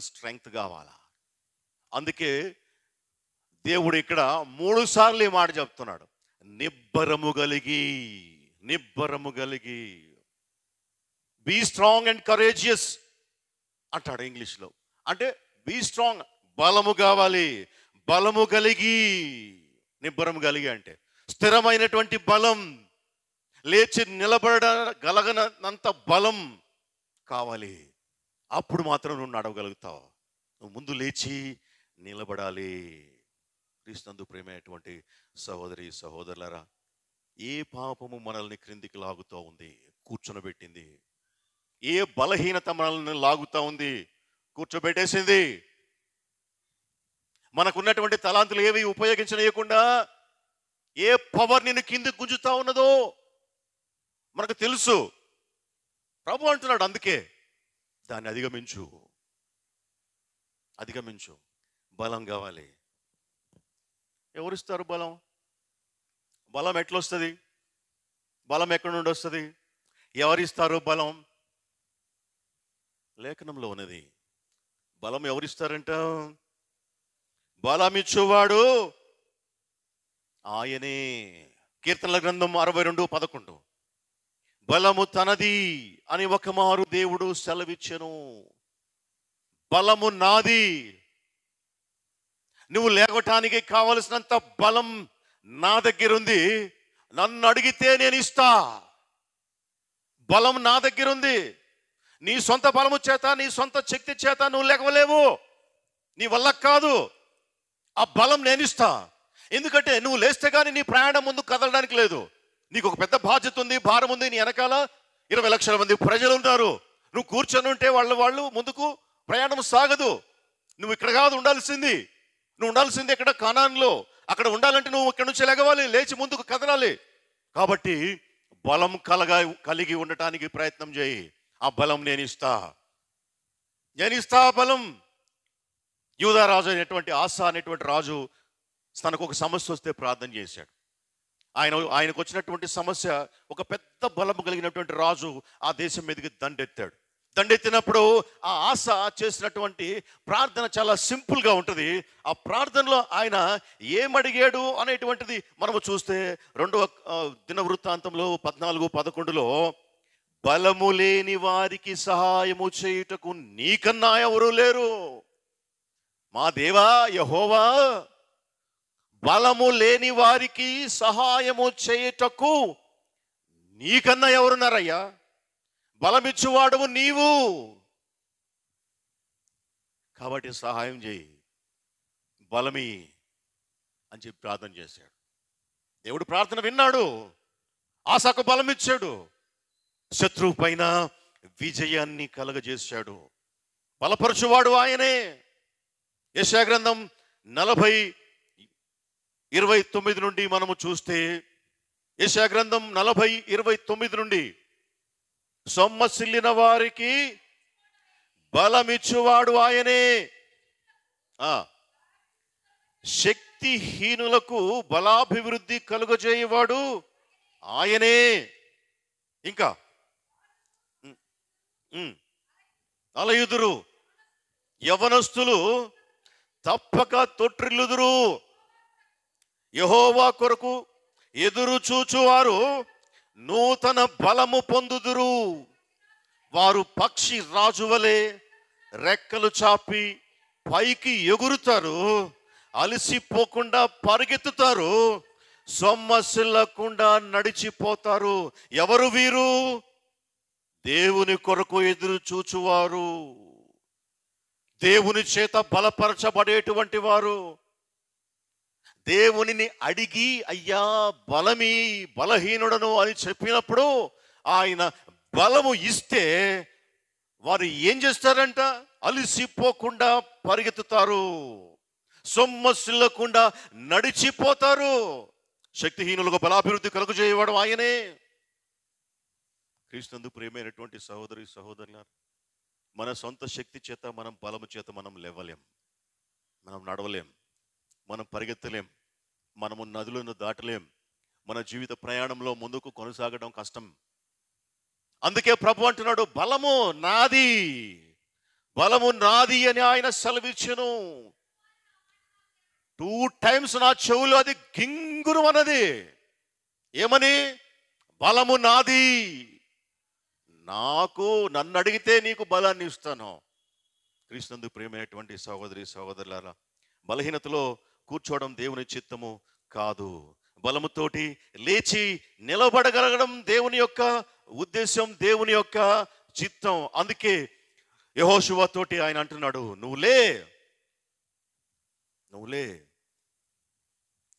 Speaker 1: స్ట్రెంగ్త్ కావాలా. అందుకే దేవుడు ఇక్కడ 3 సార్లు ఈ మాట చెప్తున్నాడు, నిబ్బరము కలిగి బీ స్ట్రాంగ్ అండ్ కరేజియస్ అంటాడు ఇంగ్లీష్లో. అంటే బీ స్ట్రాంగ్, బలము కావాలి. బలము కలిగి, నిబ్బరము కలిగి అంటే స్థిరమైనటువంటి బలం, లేచి నిలబడగలగనంత బలం కావాలి. అప్పుడు మాత్రం నువ్వు నడవగలుగుతావు. నువ్వు ముందు లేచి నిలబడాలి. క్రీస్తునందు ప్రేమైనటువంటి సహోదరి సహోదరులారా, ఏ పాపము మనల్ని క్రిందికి లాగుతూ ఉంది, కూర్చొనబెట్టింది? ఏ బలహీనత మనల్ని లాగుతూ ఉంది, కూర్చోబెట్టేసింది? మనకున్నటువంటి తలాంతులు ఏవి ఉపయోగించనీయకుండా ఏ పవర్ నిన్ను కిందికి గుంజుతా ఉన్నదో మనకు తెలుసు. ప్రభు అంటున్నాడు, అందుకే దాన్ని అధిగమించు. బలం కావాలి. ఎవరిస్తారు బలం? బలం ఎట్లొస్తుంది? బలం ఎక్కడి నుండి వస్తుంది? ఎవరిస్తారు బలం? లేఖనంలో ఉన్నది. బలం ఎవరిస్తారంట? బలమిచ్చువాడు ఆయనే. కీర్తనల గ్రంథం 62:11, బలము తనది అని ఒకమారు దేవుడు సెలవిచ్చెను. బలము నాది. నువ్వు లేవటానికి కావలసినంత బలం నా దగ్గర ఉంది. నన్ను అడిగితే నేను ఇస్తా. బలం నా దగ్గర ఉంది. నీ సొంత బలము చేత, నీ సొంత శక్తి చేత నువ్వు లేవలేవు, నీ వల్ల కాదు. ఆ బలం నేను ఇస్తా. ఎందుకంటే నువ్వు లేస్తే కానీ నీ ప్రయాణం ముందు కదలడానికి లేదు. నీకు ఒక పెద్ద బాధ్యత ఉంది, భారం ఉంది. నీ వెనకాల 20 లక్షల మంది ప్రజలు ఉన్నారు. నువ్వు కూర్చొని ఉంటే వాళ్ళు ముందుకు ప్రయాణం సాగదు. నువ్వు ఇక్కడ కాదు ఉండాల్సింది. నువ్వు ఉండాల్సింది ఇక్కడ కానాన్లో. అక్కడ ఉండాలంటే నువ్వు ఇక్కడ నుంచి లెగవాలి, లేచి ముందుకు కదలాలి. కాబట్టి బలం కలిగి ఉండటానికి ప్రయత్నం చేయి. ఆ బలం నేను ఇస్తా బలం. యూదా రాజు అయినటువంటి ఆసా అనేటువంటి రాజు తనకు ఒక సమస్య వస్తే ప్రార్థన చేశాడు. ఆయనకు వచ్చినటువంటి సమస్య, ఒక పెద్ద బలం కలిగినటువంటి రాజు ఆ దేశం మీదకి దండెత్తినప్పుడు ఆ ఆస చేసినటువంటి ప్రార్థన చాలా సింపుల్గా ఉంటుంది. ఆ ప్రార్థనలో ఆయన ఏమడిగాడు అనేటువంటిది మనము చూస్తే 2వ దినవృత్తాంతంలో 14:11లో, బలము లేని వారికి సహాయము చేయుటకు నీకన్నా ఎవరు లేరు. మా దేవా యెహోవా, బలము లేని వారికి సహాయము చేయుటకు నీకన్నా ఎవరున్నారయ్యా? బలమిచ్చువాడువు నీవు, కాబట్టి సహాయం చేయి, బలమి అని చెప్పి ప్రార్థన చేశాడు. దేవుడు ప్రార్థన విన్నాడు. ఆసాకు బలం ఇచ్చాడు. శత్రువు పైన విజయాన్ని కలగజేశాడు. బలపరచువాడు ఆయనే. యెషయా గ్రంథం 40 29 నుండి మనము చూస్తే, యెషయా గ్రంథం 40:29 నుండి, సొమ్మసిల్లిన వారికి బలమిచ్చువాడు ఆయనే, శక్తిహీనులకు బలాభివృద్ధి కలుగజేయువాడు ఆయనే. ఇంకా అలయుదురు, యవనస్తులు తప్పక తొట్రిల్లుదురు. యెహోవా కొరకు ఎదురు చూచువారు నూతన బలము పొందుదురు. వారు పక్షి రాజువలే రెక్కలు చాపి పైకి ఎగురుతారు, అలసిపోకుండా పరిగెత్తుతారు, సొమ్మసిల్లకుండా నడిచిపోతారు. ఎవరు వీరు? దేవుని కొరకు ఎదురు చూచువారు, దేవుని చేత బలపరచబడేటువంటి వారు. దేవునిని అడిగి, అయ్యా బలమీ, బలహీనుడను అని చెప్పినప్పుడు ఆయన బలము ఇస్తే వారు ఏం చేస్తారంట? అలసిపోకుండా పరిగెత్తుతారు, సొమ్మసిల్లకుండా నడిచిపోతారు. శక్తిహీనులకు బలాభివృద్ధి కలుగజేయవాడు ఆయనే. క్రీస్తునందు ప్రియమైనటువంటి సహోదరి సహోదరులారా, మన సొంత శక్తి చేత, మనం బలము చేత మనం లేవలేం, మనం నడవలేం, మనం పరిగెత్తలేం, మనము నదులను దాటలేం, మన జీవిత ప్రయాణంలో ముందుకు కొనసాగడం కష్టం. అందుకే ప్రభు అంటున్నాడు, బలము నాది, బలము నాది అని ఆయన సెలవిచ్చెను. 2 times నా చెవులు అది గింగురు అన్నది. ఏమని? బలము నాది, నన్ను అడిగితే నీకు బలాన్ని ఇస్తాను. క్రీస్తునందు ప్రియమైనటువంటి సహోదరి సహోదరులారా, బలహీనతలో కూర్చోవడం దేవుని చిత్తము కాదు. బలముతోటి లేచి నిలబడగలగడం దేవుని యొక్క ఉద్దేశం, దేవుని యొక్క చిత్తం. అందుకే యెహోషువ తోటి ఆయన అంటున్నాడు, నువ్వులే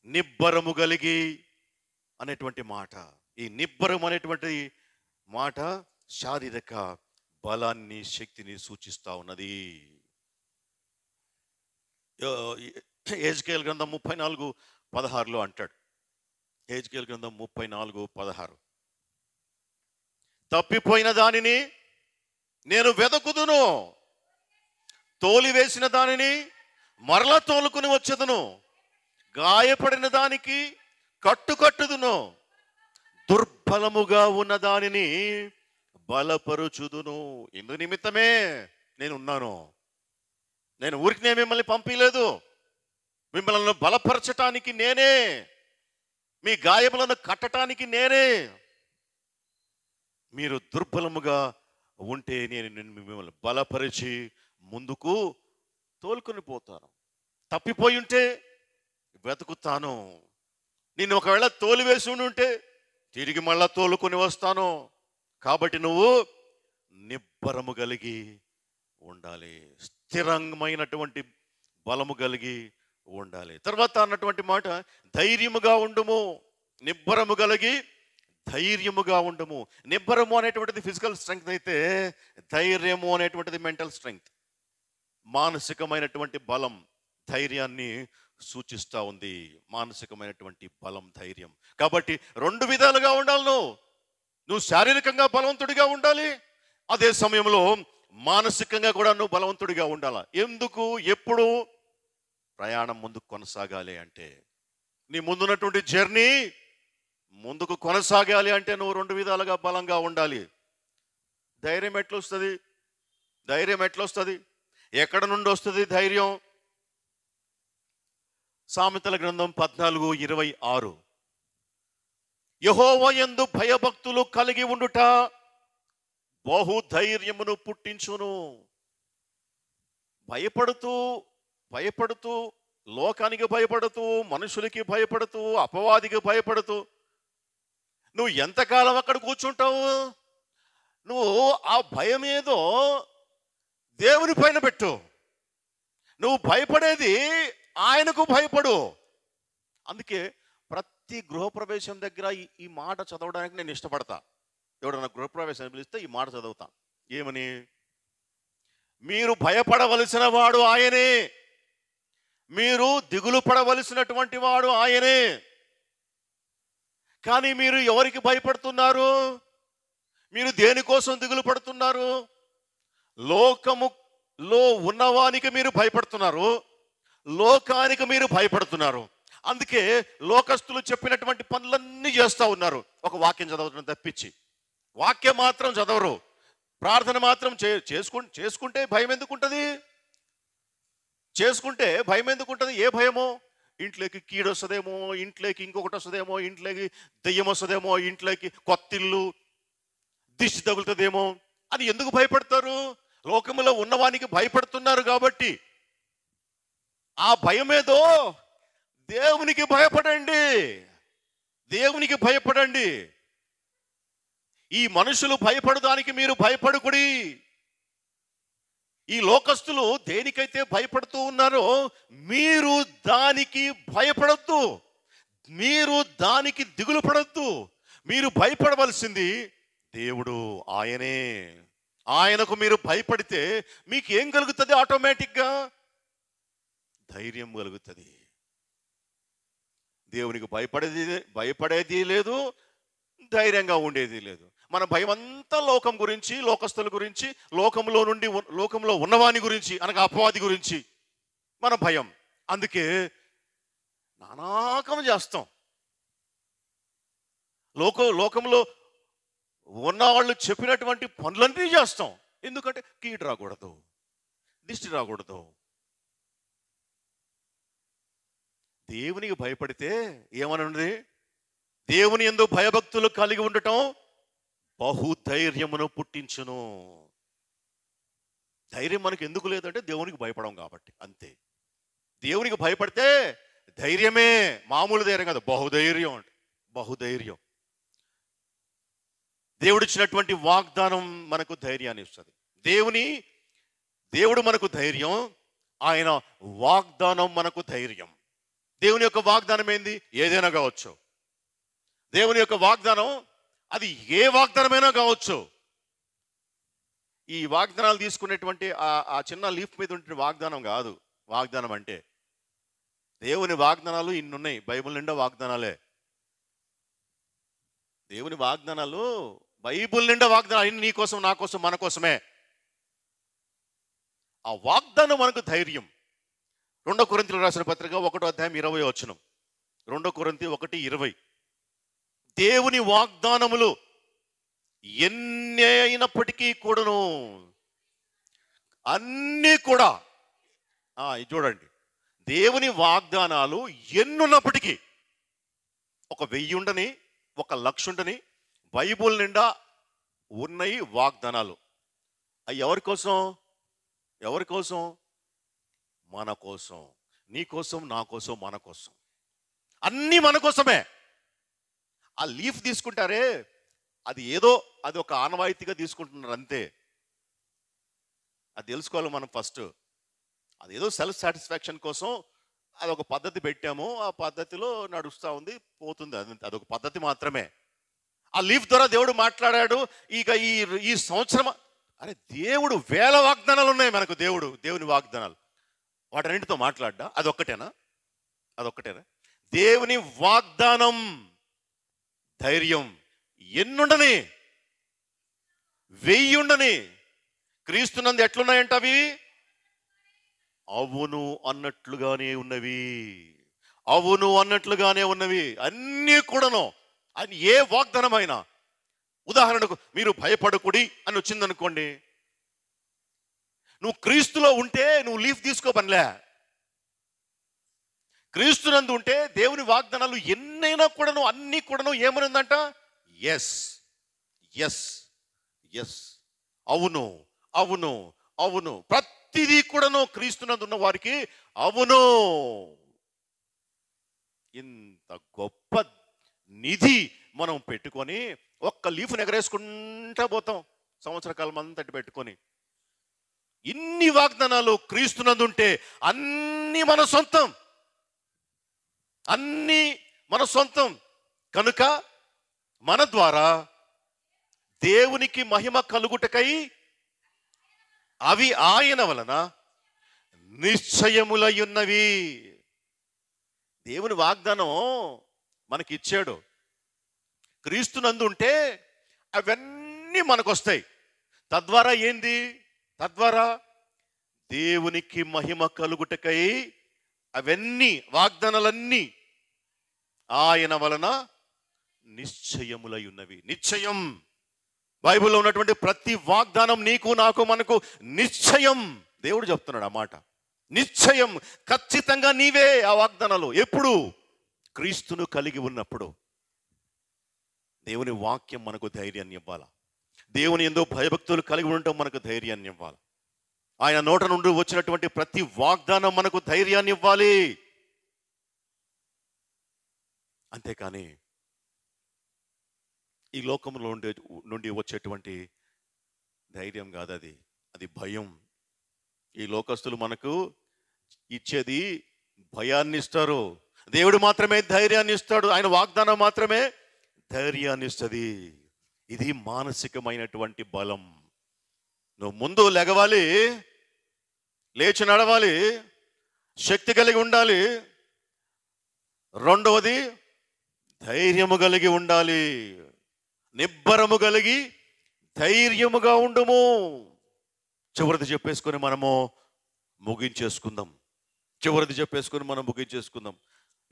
Speaker 1: నిబ్బరము కలిగి అనేటువంటి మాట. ఈ నిబ్బరం అనేటువంటి మాట శారీరక బలాన్ని, శక్తిని సూచిస్తా ఉన్నది. యెహెజ్కేలు గ్రంథం 34:16 అంటాడు. యెహెజ్కేలు గ్రంథం 34:16, తప్పిపోయిన దానిని నేను వెదకుదును, తోలివేసిన దానిని మరలా తోలుకుని వచ్చేదను, గాయపడిన దానికి కట్టుదును, దుర్బలముగా ఉన్న దానిని బలపరుచుదును. ఇందు నిమిత్తమే నేనున్నాను. నేను ఊరికి మిమ్మల్ని పంపించలేదు, మిమ్మల్ని బలపరచటానికి నేనే, మీ గాయములను కట్టడానికి నేనే. మీరు దుర్బలముగా ఉంటే నేను మిమ్మల్ని బలపరిచి ముందుకు తోలుకొని పోతాను. తప్పిపోయి ఉంటే వెతుకుతాను. నిన్ను ఒకవేళ తోలివేసి ఉంటే తిరిగి మళ్ళా తోలుకొని వస్తాను. కాబట్టి నువ్వు నిబ్బరము కలిగి ఉండాలి, స్థిరమైనటువంటి బలము కలిగి ఉండాలి. తర్వాత అన్నటువంటి మాట, ధైర్యముగా ఉండుము, నిబ్బరము కలిగి ధైర్యముగా ఉండము. నిబ్బరము అనేటువంటిది ఫిజికల్ స్ట్రెంగ్త్ అయితే, ధైర్యము అనేటువంటిది మెంటల్ స్ట్రెంగ్త్, మానసికమైనటువంటి బలం, ధైర్యాన్ని సూచిస్తూ ఉంది. మానసికమైనటువంటి బలం, ధైర్యం. కాబట్టి 2 విధాలుగా ఉండాలి. నువ్వు శారీరకంగా బలవంతుడిగా ఉండాలి, అదే సమయంలో మానసికంగా కూడా నువ్వు బలవంతుడిగా ఉండాలి. ఎందుకు? ఎప్పుడు? ప్రయాణం ముందుకు కొనసాగాలి అంటే, నీ ముందున్నటువంటి జర్నీ ముందుకు కొనసాగాలి అంటే నువ్వు 2 విధాలుగా బలంగా ఉండాలి. ధైర్యం ఎట్లొస్తుంది? ఎక్కడ నుండి వస్తుంది ధైర్యం? సామెతల గ్రంథం 14:26, యెహోవా యందు భయభక్తులు కలిగి ఉండుట బహుధైర్యమును పుట్టించును. భయపడుతూ లోకానికి భయపడుతూ, మనుషులకి భయపడుతూ, అపవాదికి భయపడుతూ నువ్వు ఎంతకాలం అక్కడ కూర్చుంటావు? నువ్వు ఆ భయం ఏదో దేవుని పైన పెట్టు. నువ్వు భయపడేది ఆయనకు భయపడు. అందుకే ప్రతి గృహప్రవేశం దగ్గర ఈ మాట చదవడానికి నేను ఇష్టపడతా. ఎవడన్నా గృహప్రవేశం పిలిస్తే ఈ మాట చదువుతా. ఏమని? మీరు భయపడవలసిన వాడు ఆయనే, మీరు దిగులు పడవలసినటువంటి వాడు ఆయనే. కానీ మీరు ఎవరికి భయపడుతున్నారు? మీరు దేనికోసం దిగులు పడుతున్నారు? లోకములో ఉన్నవానికి మీరు భయపడుతున్నారు, లోకానికి మీరు భయపడుతున్నారు. అందుకే లోకస్తులు చెప్పినటువంటి పనులన్నీ చేస్తూ ఉన్నారు, ఒక వాక్యం చదవడం తప్పించి. వాక్యం మాత్రం చదవరు, ప్రార్థన మాత్రం చేసుకుంటే భయం ఎందుకుంటుంది? చేసుకుంటే భయం ఎందుకుంటుంది? ఏ భయమో? ఇంట్లోకి కీడు వస్తుందేమో, ఇంట్లోకి ఇంకొకటి వస్తుందేమో, ఇంట్లోకి దెయ్యం వస్తుందేమో, ఇంట్లోకి కొత్తిల్లు దిష్టి తగులుతుందేమో అని ఎందుకు భయపడతారు? లోకములో ఉన్నవానికి భయపడుతున్నారు కాబట్టి. ఆ భయమేదో దేవునికి భయపడండి, దేవునికి భయపడండి. ఈ మనుషులు భయపడడానికి మీరు భయపడుకుడి. ఈ లోకస్తులు దేనికైతే భయపడుతూ ఉన్నారో మీరు దానికి భయపడొద్దు, మీరు దానికి దిగులు పడొద్దు. మీరు భయపడవలసింది దేవుడు, ఆయనే. ఆయనకు మీరు భయపడితే మీకు ఏం కలుగుతుంది? ఆటోమేటిక్గా ధైర్యం కలుగుతుంది. దేవునికి భయపడేది లేదు, ధైర్యంగా ఉండేది లేదు. మన భయం అంతా లోకం గురించి, లోకస్తుల గురించి, లోకంలో ఉన్నవాని గురించి, అనగా అపవాది గురించి మన భయం. అందుకే నానాకం చేస్తాం. లోకంలో ఉన్నవాళ్ళు చెప్పినటువంటి పనులన్నీ చేస్తాం. ఎందుకంటే కీడు రాకూడదు, దిష్టి రాకూడదు. దేవునికి భయపడితే ఏమనుంది? దేవుని యందు భయభక్తులు కలిగి ఉండటం బహుధైర్యమును పుట్టించును. ధైర్యం మనకు ఎందుకు లేదంటే దేవునికి భయపడం కాబట్టి, అంతే. దేవునికి భయపడితే ధైర్యమే, మామూలు ధైర్యం కాదు, బహుధైర్యం. అంటే బహుధైర్యం. దేవుడిచ్చినటువంటి వాగ్దానం మనకు ధైర్యాన్ని ఇస్తుంది. దేవుడు మనకు ధైర్యం, ఆయన వాగ్దానం మనకు ధైర్యం. దేవుని యొక్క వాగ్దానం ఏంది? ఏదైనా కావచ్చు. దేవుని యొక్క వాగ్దానం అది ఏ వాగ్దానమైనా కావచ్చు. ఈ వాగ్దానాలు తీసుకునేటువంటి ఆ చిన్న లీఫ్ మీద ఉంటే వాగ్దానం కాదు. వాగ్దానం అంటే దేవుని వాగ్దానాలు ఇన్నున్నాయి, బైబిల్ నిండా వాగ్దానాలే. దేవుని వాగ్దానాలు బైబిల్ నిండా వాగ్దానాలు, నీ కోసం, నా కోసం, మన కోసమే. ఆ వాగ్దానం మనకు ధైర్యం. 2 కొరింథీయులకు రాసిన పత్రిక 1:20. 2 కొరింథీ 1:20. దేవుని వాగ్దానములు ఎన్ని అయినప్పటికీ కూడాను, అన్నీ కూడా ఇది చూడండి, దేవుని వాగ్దానాలు ఎన్నున్నప్పటికీ, 1000 ఉండని, 1,00,000 ఉండని, బైబుల్ నిండా ఉన్నాయి వాగ్దానాలు. అవి ఎవరి కోసం? ఎవరి కోసం? మన కోసం, నీ కోసం, నా కోసం, మన కోసం. అన్నీ మన కోసమే. ఆ లీఫ్ తీసుకుంటారే, అది ఒక ఆనవాయితీగా తీసుకుంటున్నారు, అంతే. అది తెలుసుకోవాలి మనం ఫస్ట్. అదేదో సెల్ఫ్ సాటిస్ఫాక్షన్ కోసం అదొక పద్ధతి పెట్టాము, ఆ పద్ధతిలో నడుస్తూ ఉంది, పోతుంది. అదొక పద్ధతి మాత్రమే. ఆ లీఫ్ ద్వారా దేవుడు మాట్లాడాడు. ఇక ఈ సంవత్సరం అరే దేవుడు వేల వాగ్దానాలు ఉన్నాయి మనకు. దేవుని వాగ్దానాలు, వాటన్నింటితో మాట్లాడ్డా? అదొక్కటేనా? దేవుని వాగ్దానం ధైర్యం ఎన్నుండని, 1000 ఉండని, క్రీస్తునందు ఎట్లున్నాయంట అవి? అవును అన్నట్లుగానే ఉన్నవి. అవును అన్నట్లుగానే ఉన్నవి అన్నీ కూడాను. అని ఏ వాగ్దానమైనా, ఉదాహరణకు మీరు భయపడకుడి అని వచ్చిందనుకోండి, నువ్వు క్రీస్తులో ఉంటే నువ్వు లీఫ్ తీసుకోపనిలే. క్రీస్తునందు ఉంటే దేవుని వాగ్దానాలు ఎన్నైనా కూడాను, అన్నీ కూడాను ఏమనుందంట? ఎస్ ఎస్ ఎస్, అవును అవును అవును. ప్రతిదీ కూడాను క్రీస్తునందు ఉన్న వారికి అవును. ఇంత గొప్ప నిధి మనం పెట్టుకొని ఒక్క లీఫ్ని ఎగరేసుకుంటా పోతాం సంవత్సర కాలం అంతటి పెట్టుకొని. ఇన్ని వాగ్దానాలు క్రీస్తునందు ఉంటే అన్నీ మన సొంతం, అన్నీ మన సొంతం. కనుక మన ద్వారా దేవునికి మహిమ కలుగుటకై అవి ఆయన వలన నిశ్చయములై ఉన్నవి. దేవుని వాగ్దానం మనకి ఇచ్చాడు. క్రీస్తునందు ఉంటే అవన్నీ మనకు వస్తాయి. తద్వారా ఏంది? తద్వారా దేవునికి మహిమ కలుగుటకై అవన్నీ వాగ్దానాలన్నీ ఆయన వలన నిశ్చయములై ఉన్నవి. నిశ్చయం. బైబిల్లో ఉన్నటువంటి ప్రతి వాగ్దానం నీకు నాకు మనకు నిశ్చయం. దేవుడు చెప్తున్నాడు ఆ మాట. నిశ్చయం. ఖచ్చితంగా నీవే ఆ వాగ్దానాలు. ఎప్పుడు? క్రీస్తును కలిగి ఉన్నప్పుడు. దేవుని వాక్యం మనకు ధైర్యాన్ని ఇవ్వాలి. దేవుని యందు భయభక్తులు కలిగి ఉండటం మనకు ధైర్యాన్ని ఇవ్వాలి. ఆయన నోట నుండి వచ్చినటువంటి ప్రతి వాగ్దానం మనకు ధైర్యాన్ని ఇవ్వాలి. అంతేకాని ఈ లోకంలో నుండి వచ్చేటువంటి ధైర్యం కాదు అది. అది భయం. ఈ లోకస్తులు మనకు ఇచ్చేది భయాన్ని ఇస్తారు. దేవుడు మాత్రమే ధైర్యాన్ని ఇస్తాడు. ఆయన వాగ్దానం మాత్రమే ధైర్యాన్ని ఇస్తుంది. ఇది మానసికమైనటువంటి బలం. నువ్వు ముందు లెగవాలి, లేచి నడవాలి, శక్తి కలిగి ఉండాలి. రెండవది ధైర్యము కలిగి ఉండాలి. నిబ్బరము కలిగి ధైర్యముగా ఉండుము. చివరిది చెప్పేసుకొని మనము ముగించేసుకుందాం.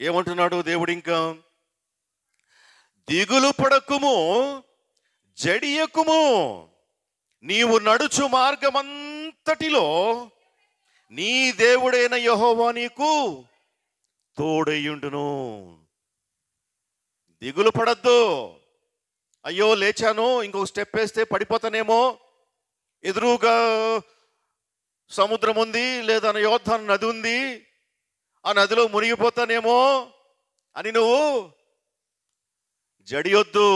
Speaker 1: ఏమంటున్నాడు దేవుడు? ఇంకా దిగులు పడకుము, జడియకుము. నీవు నడుచు మార్గమంతటిలో నీ దేవుడైన యెహోవా నీకు తోడయ్యుండును. దిగులు పడద్దు. అయ్యో లేచాను, ఇంకొక స్టెప్ వేస్తే పడిపోతానేమో, ఎదురుగా సముద్రం ఉంది, లేదా యోర్దాను నది ఉంది, ఆ నదిలో మునిగిపోతానేమో అని నువ్వు జడియొద్దు.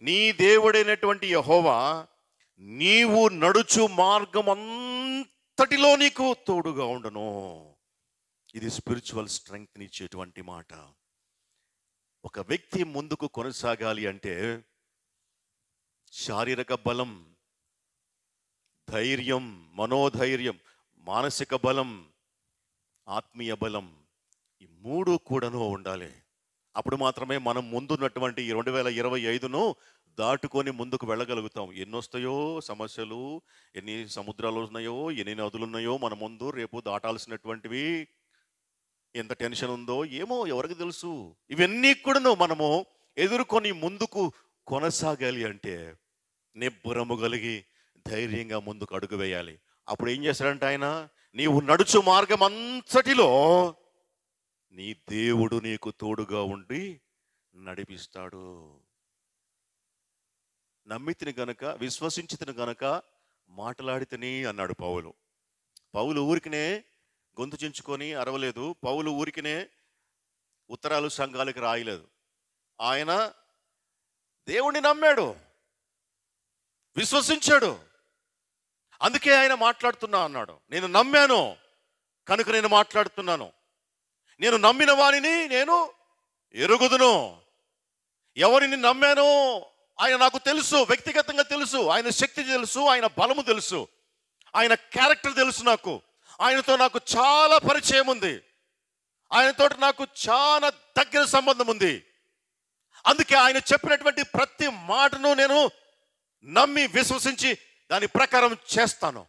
Speaker 1: నీ దేవుడైనటువంటి యెహోవా నీవు నడుచు మార్గం అంతటిలో నీకు తోడుగా ఉండును. ఇది స్పిరిచువల్ స్ట్రెంగ్త్ ఇచ్చేటువంటి మాట. ఒక వ్యక్తి ముందుకు కొనసాగాలి అంటే శారీరక బలం, ధైర్యం, మనోధైర్యం, మానసిక బలం, ఆత్మీయ బలం, ఈ మూడు కూడాను ఉండాలి. అప్పుడు మాత్రమే మనం ముందున్నటువంటి 2025ను దాటుకొని ముందుకు వెళ్ళగలుగుతాం. ఎన్నొస్తాయో సమస్యలు, ఎన్ని సముద్రాలు ఉన్నాయో, ఎన్ని నదులు ఉన్నాయో మన ముందు రేపు దాటాల్సినటువంటివి, ఎంత టెన్షన్ ఉందో ఏమో ఎవరికి తెలుసు. ఇవన్నీ కూడాను మనము ఎదుర్కొని ముందుకు కొనసాగాలి అంటే నిబ్బరము కలిగి ధైర్యంగా ముందుకు అడుగు వేయాలి. అప్పుడు ఏం చేశాడంటే ఆయన, నీవు నడుచు మార్గం అంతటిలో నీ దేవుడు నీకు తోడుగా ఉండి నడిపిస్తాడు. నమ్మితిని గనక, విశ్వసించితిని గనక మాట్లాడితిని అన్నాడు పౌలు. పౌలు ఊరికినే గొంతు చించుకొని అరవలేదు. పౌలు ఊరికినే ఉత్తరాలు సంఘాలకు రాయలేదు. ఆయన దేవుణ్ణి నమ్మాడు, విశ్వసించాడు. అందుకే ఆయన మాట్లాడుతున్నా అన్నాడు. నేను నమ్మాను కనుక నేను మాట్లాడుతున్నాను. నేను నమ్మిన వారిని నేను ఎరుగుదును. ఎవరిని నమ్మానో ఆయన నాకు తెలుసు, వ్యక్తిగతంగా తెలుసు. ఆయన శక్తి తెలుసు, ఆయన బలము తెలుసు, ఆయన క్యారెక్టర్ తెలుసు. ఆయనతో నాకు చాలా పరిచయం ఉంది. ఆయనతో నాకు చాలా దగ్గర సంబంధం ఉంది. అందుకే ఆయన చెప్పినటువంటి ప్రతి మాటను నేను నమ్మి విశ్వసించి దాని ప్రకారం చేస్తాను.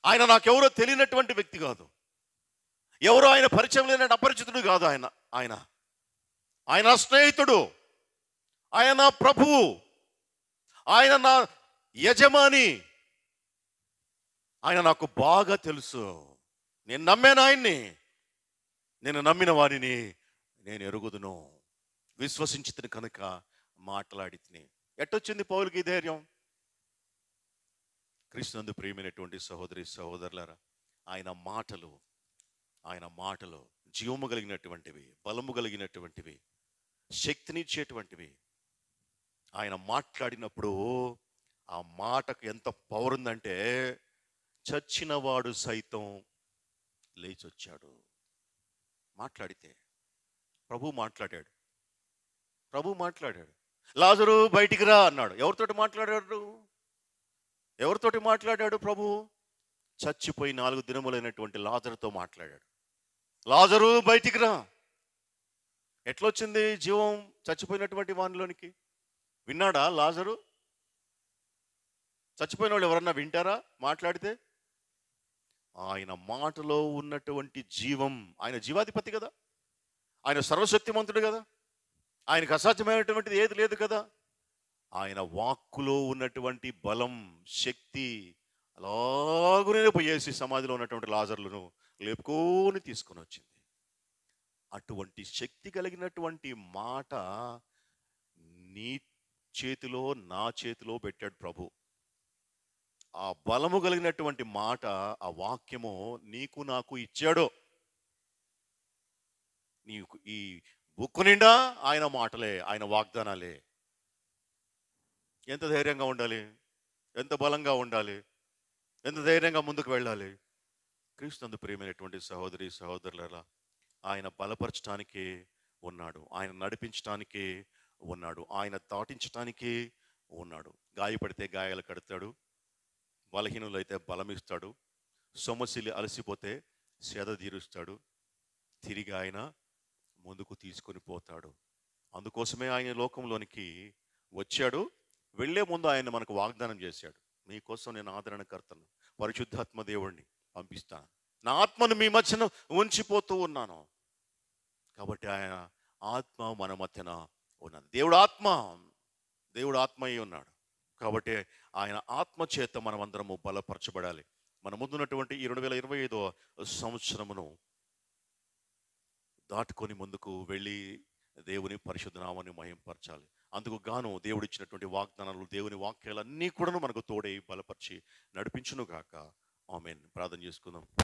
Speaker 1: ఆయన నాకెవరో తెలియనటువంటి వ్యక్తి కాదు, ఎవరో ఆయన పరిచయం లేనటువంటి అపరిచితుడు కాదు. ఆయన స్నేహితుడు, ఆయన ప్రభువు, ఆయన నా యజమాని. ఆయన నాకు బాగా తెలుసు. నేను నమ్మాను ఆయన్ని. నేను నమ్మిన వారిని నేను ఎరుగుదును, విశ్వసించితిని కనుక మాట్లాడితిని. ఎట్టొచ్చింది పౌలుకి ఈ ధైర్యం? క్రీస్తునందు ప్రియమైనటువంటి సహోదరి సహోదరులారా, ఆయన మాటలు జీవము కలిగినటువంటివి, బలము కలిగినటువంటివి, శక్తినిచ్చేటువంటివి. ఆయన మాట్లాడినప్పుడు ఆ మాటకు ఎంత పవర్ ఉందంటే చచ్చినవాడు సైతం లేచొచ్చాడు. మాట్లాడితే ప్రభు మాట్లాడాడు. లాజరు బయటికి రా అన్నాడు. ఎవరితోటి మాట్లాడాడు ప్రభు? చచ్చిపోయి 4 దినములైనటువంటి లాజరుతో మాట్లాడాడు. లాజరు బయటికి రా. ఎట్లొచ్చింది జీవం చచ్చిపోయినటువంటి వానిలోనికి? విన్నాడా లాజరు? చచ్చిపోయిన వాళ్ళు ఎవరన్నా వింటారా మాట్లాడితే? ఆయన మాటలో ఉన్నటువంటి జీవం, ఆయన జీవాధిపతి కదా, ఆయన సర్వశక్తిమంతుడు కదా, ఆయనకు అసాధ్యమైనటువంటిది ఏది లేదు కదా. ఆయన వాక్కులో ఉన్నటువంటి బలం, శక్తి అలాగునే పోయేసి సమాధిలో ఉన్నటువంటి లాజర్లను లేపుకొని తీసుకొని వచ్చింది. అటువంటి శక్తి కలిగినటువంటి మాట నీ చేతిలో నా చేతిలో పెట్టాడు ప్రభు. ఆ బలము కలిగినటువంటి మాట, ఆ వాక్యము నీకు నాకు ఇచ్చాడు. నీకు ఈ బుక్కు నిండా ఆయన మాటలే, ఆయన వాగ్దానాలే. ఎంత ధైర్యంగా ఉండాలి, ఎంత బలంగా ఉండాలి, ఎంత ధైర్యంగా ముందుకు వెళ్ళాలి. క్రీస్తునందు ప్రియమైనటువంటి సహోదరి సహోదరులారా, ఆయన బలపరచడానికి ఉన్నాడు, ఆయన నడిపించడానికి ఉన్నాడు, ఆయన దాటించడానికి ఉన్నాడు. గాయపడితే గాయాలు కడతాడు, బలహీనులైతే బలమిస్తాడు, సొమ్మసిల్లి అలసిపోతే సేద తీరుస్తాడు, తిరిగి ఆయన ముందుకు తీసుకొని పోతాడు. అందుకోసమే ఆయన లోకంలోనికి వచ్చాడు. వెళ్లే ముందు ఆయన మనకు వాగ్దానం చేశాడు, మీకోసం నేను ఆదరణకర్తను, పరిశుద్ధాత్మ దేవుణ్ణి పంపిస్తాను, నా ఆత్మను మీ మధ్యన ఉంచిపోతూ ఉన్నాను. కాబట్టి ఆయన ఆత్మ మన మధ్యన ఉన్నది. దేవుడు ఆత్మ అయి ఉన్నాడు. కాబట్టి ఆయన ఆత్మ చేత మనమందరము బలపరచబడాలి. మన ముందున్నటువంటి ఈ 2025 సంవత్సరమును దాటుకొని ముందుకు వెళ్ళి దేవుని పరిశుద్ధ నామాన్ని మహింపరచాలి. అందుకు గాను దేవుడిచ్చినటువంటి వాగ్దానాలు, దేవుని వాక్యాలన్నీ కూడా మనకు తోడై బలపరిచి నడిపించును గాక. ఆమేన్. ప్రార్థన చేసుకుందాం.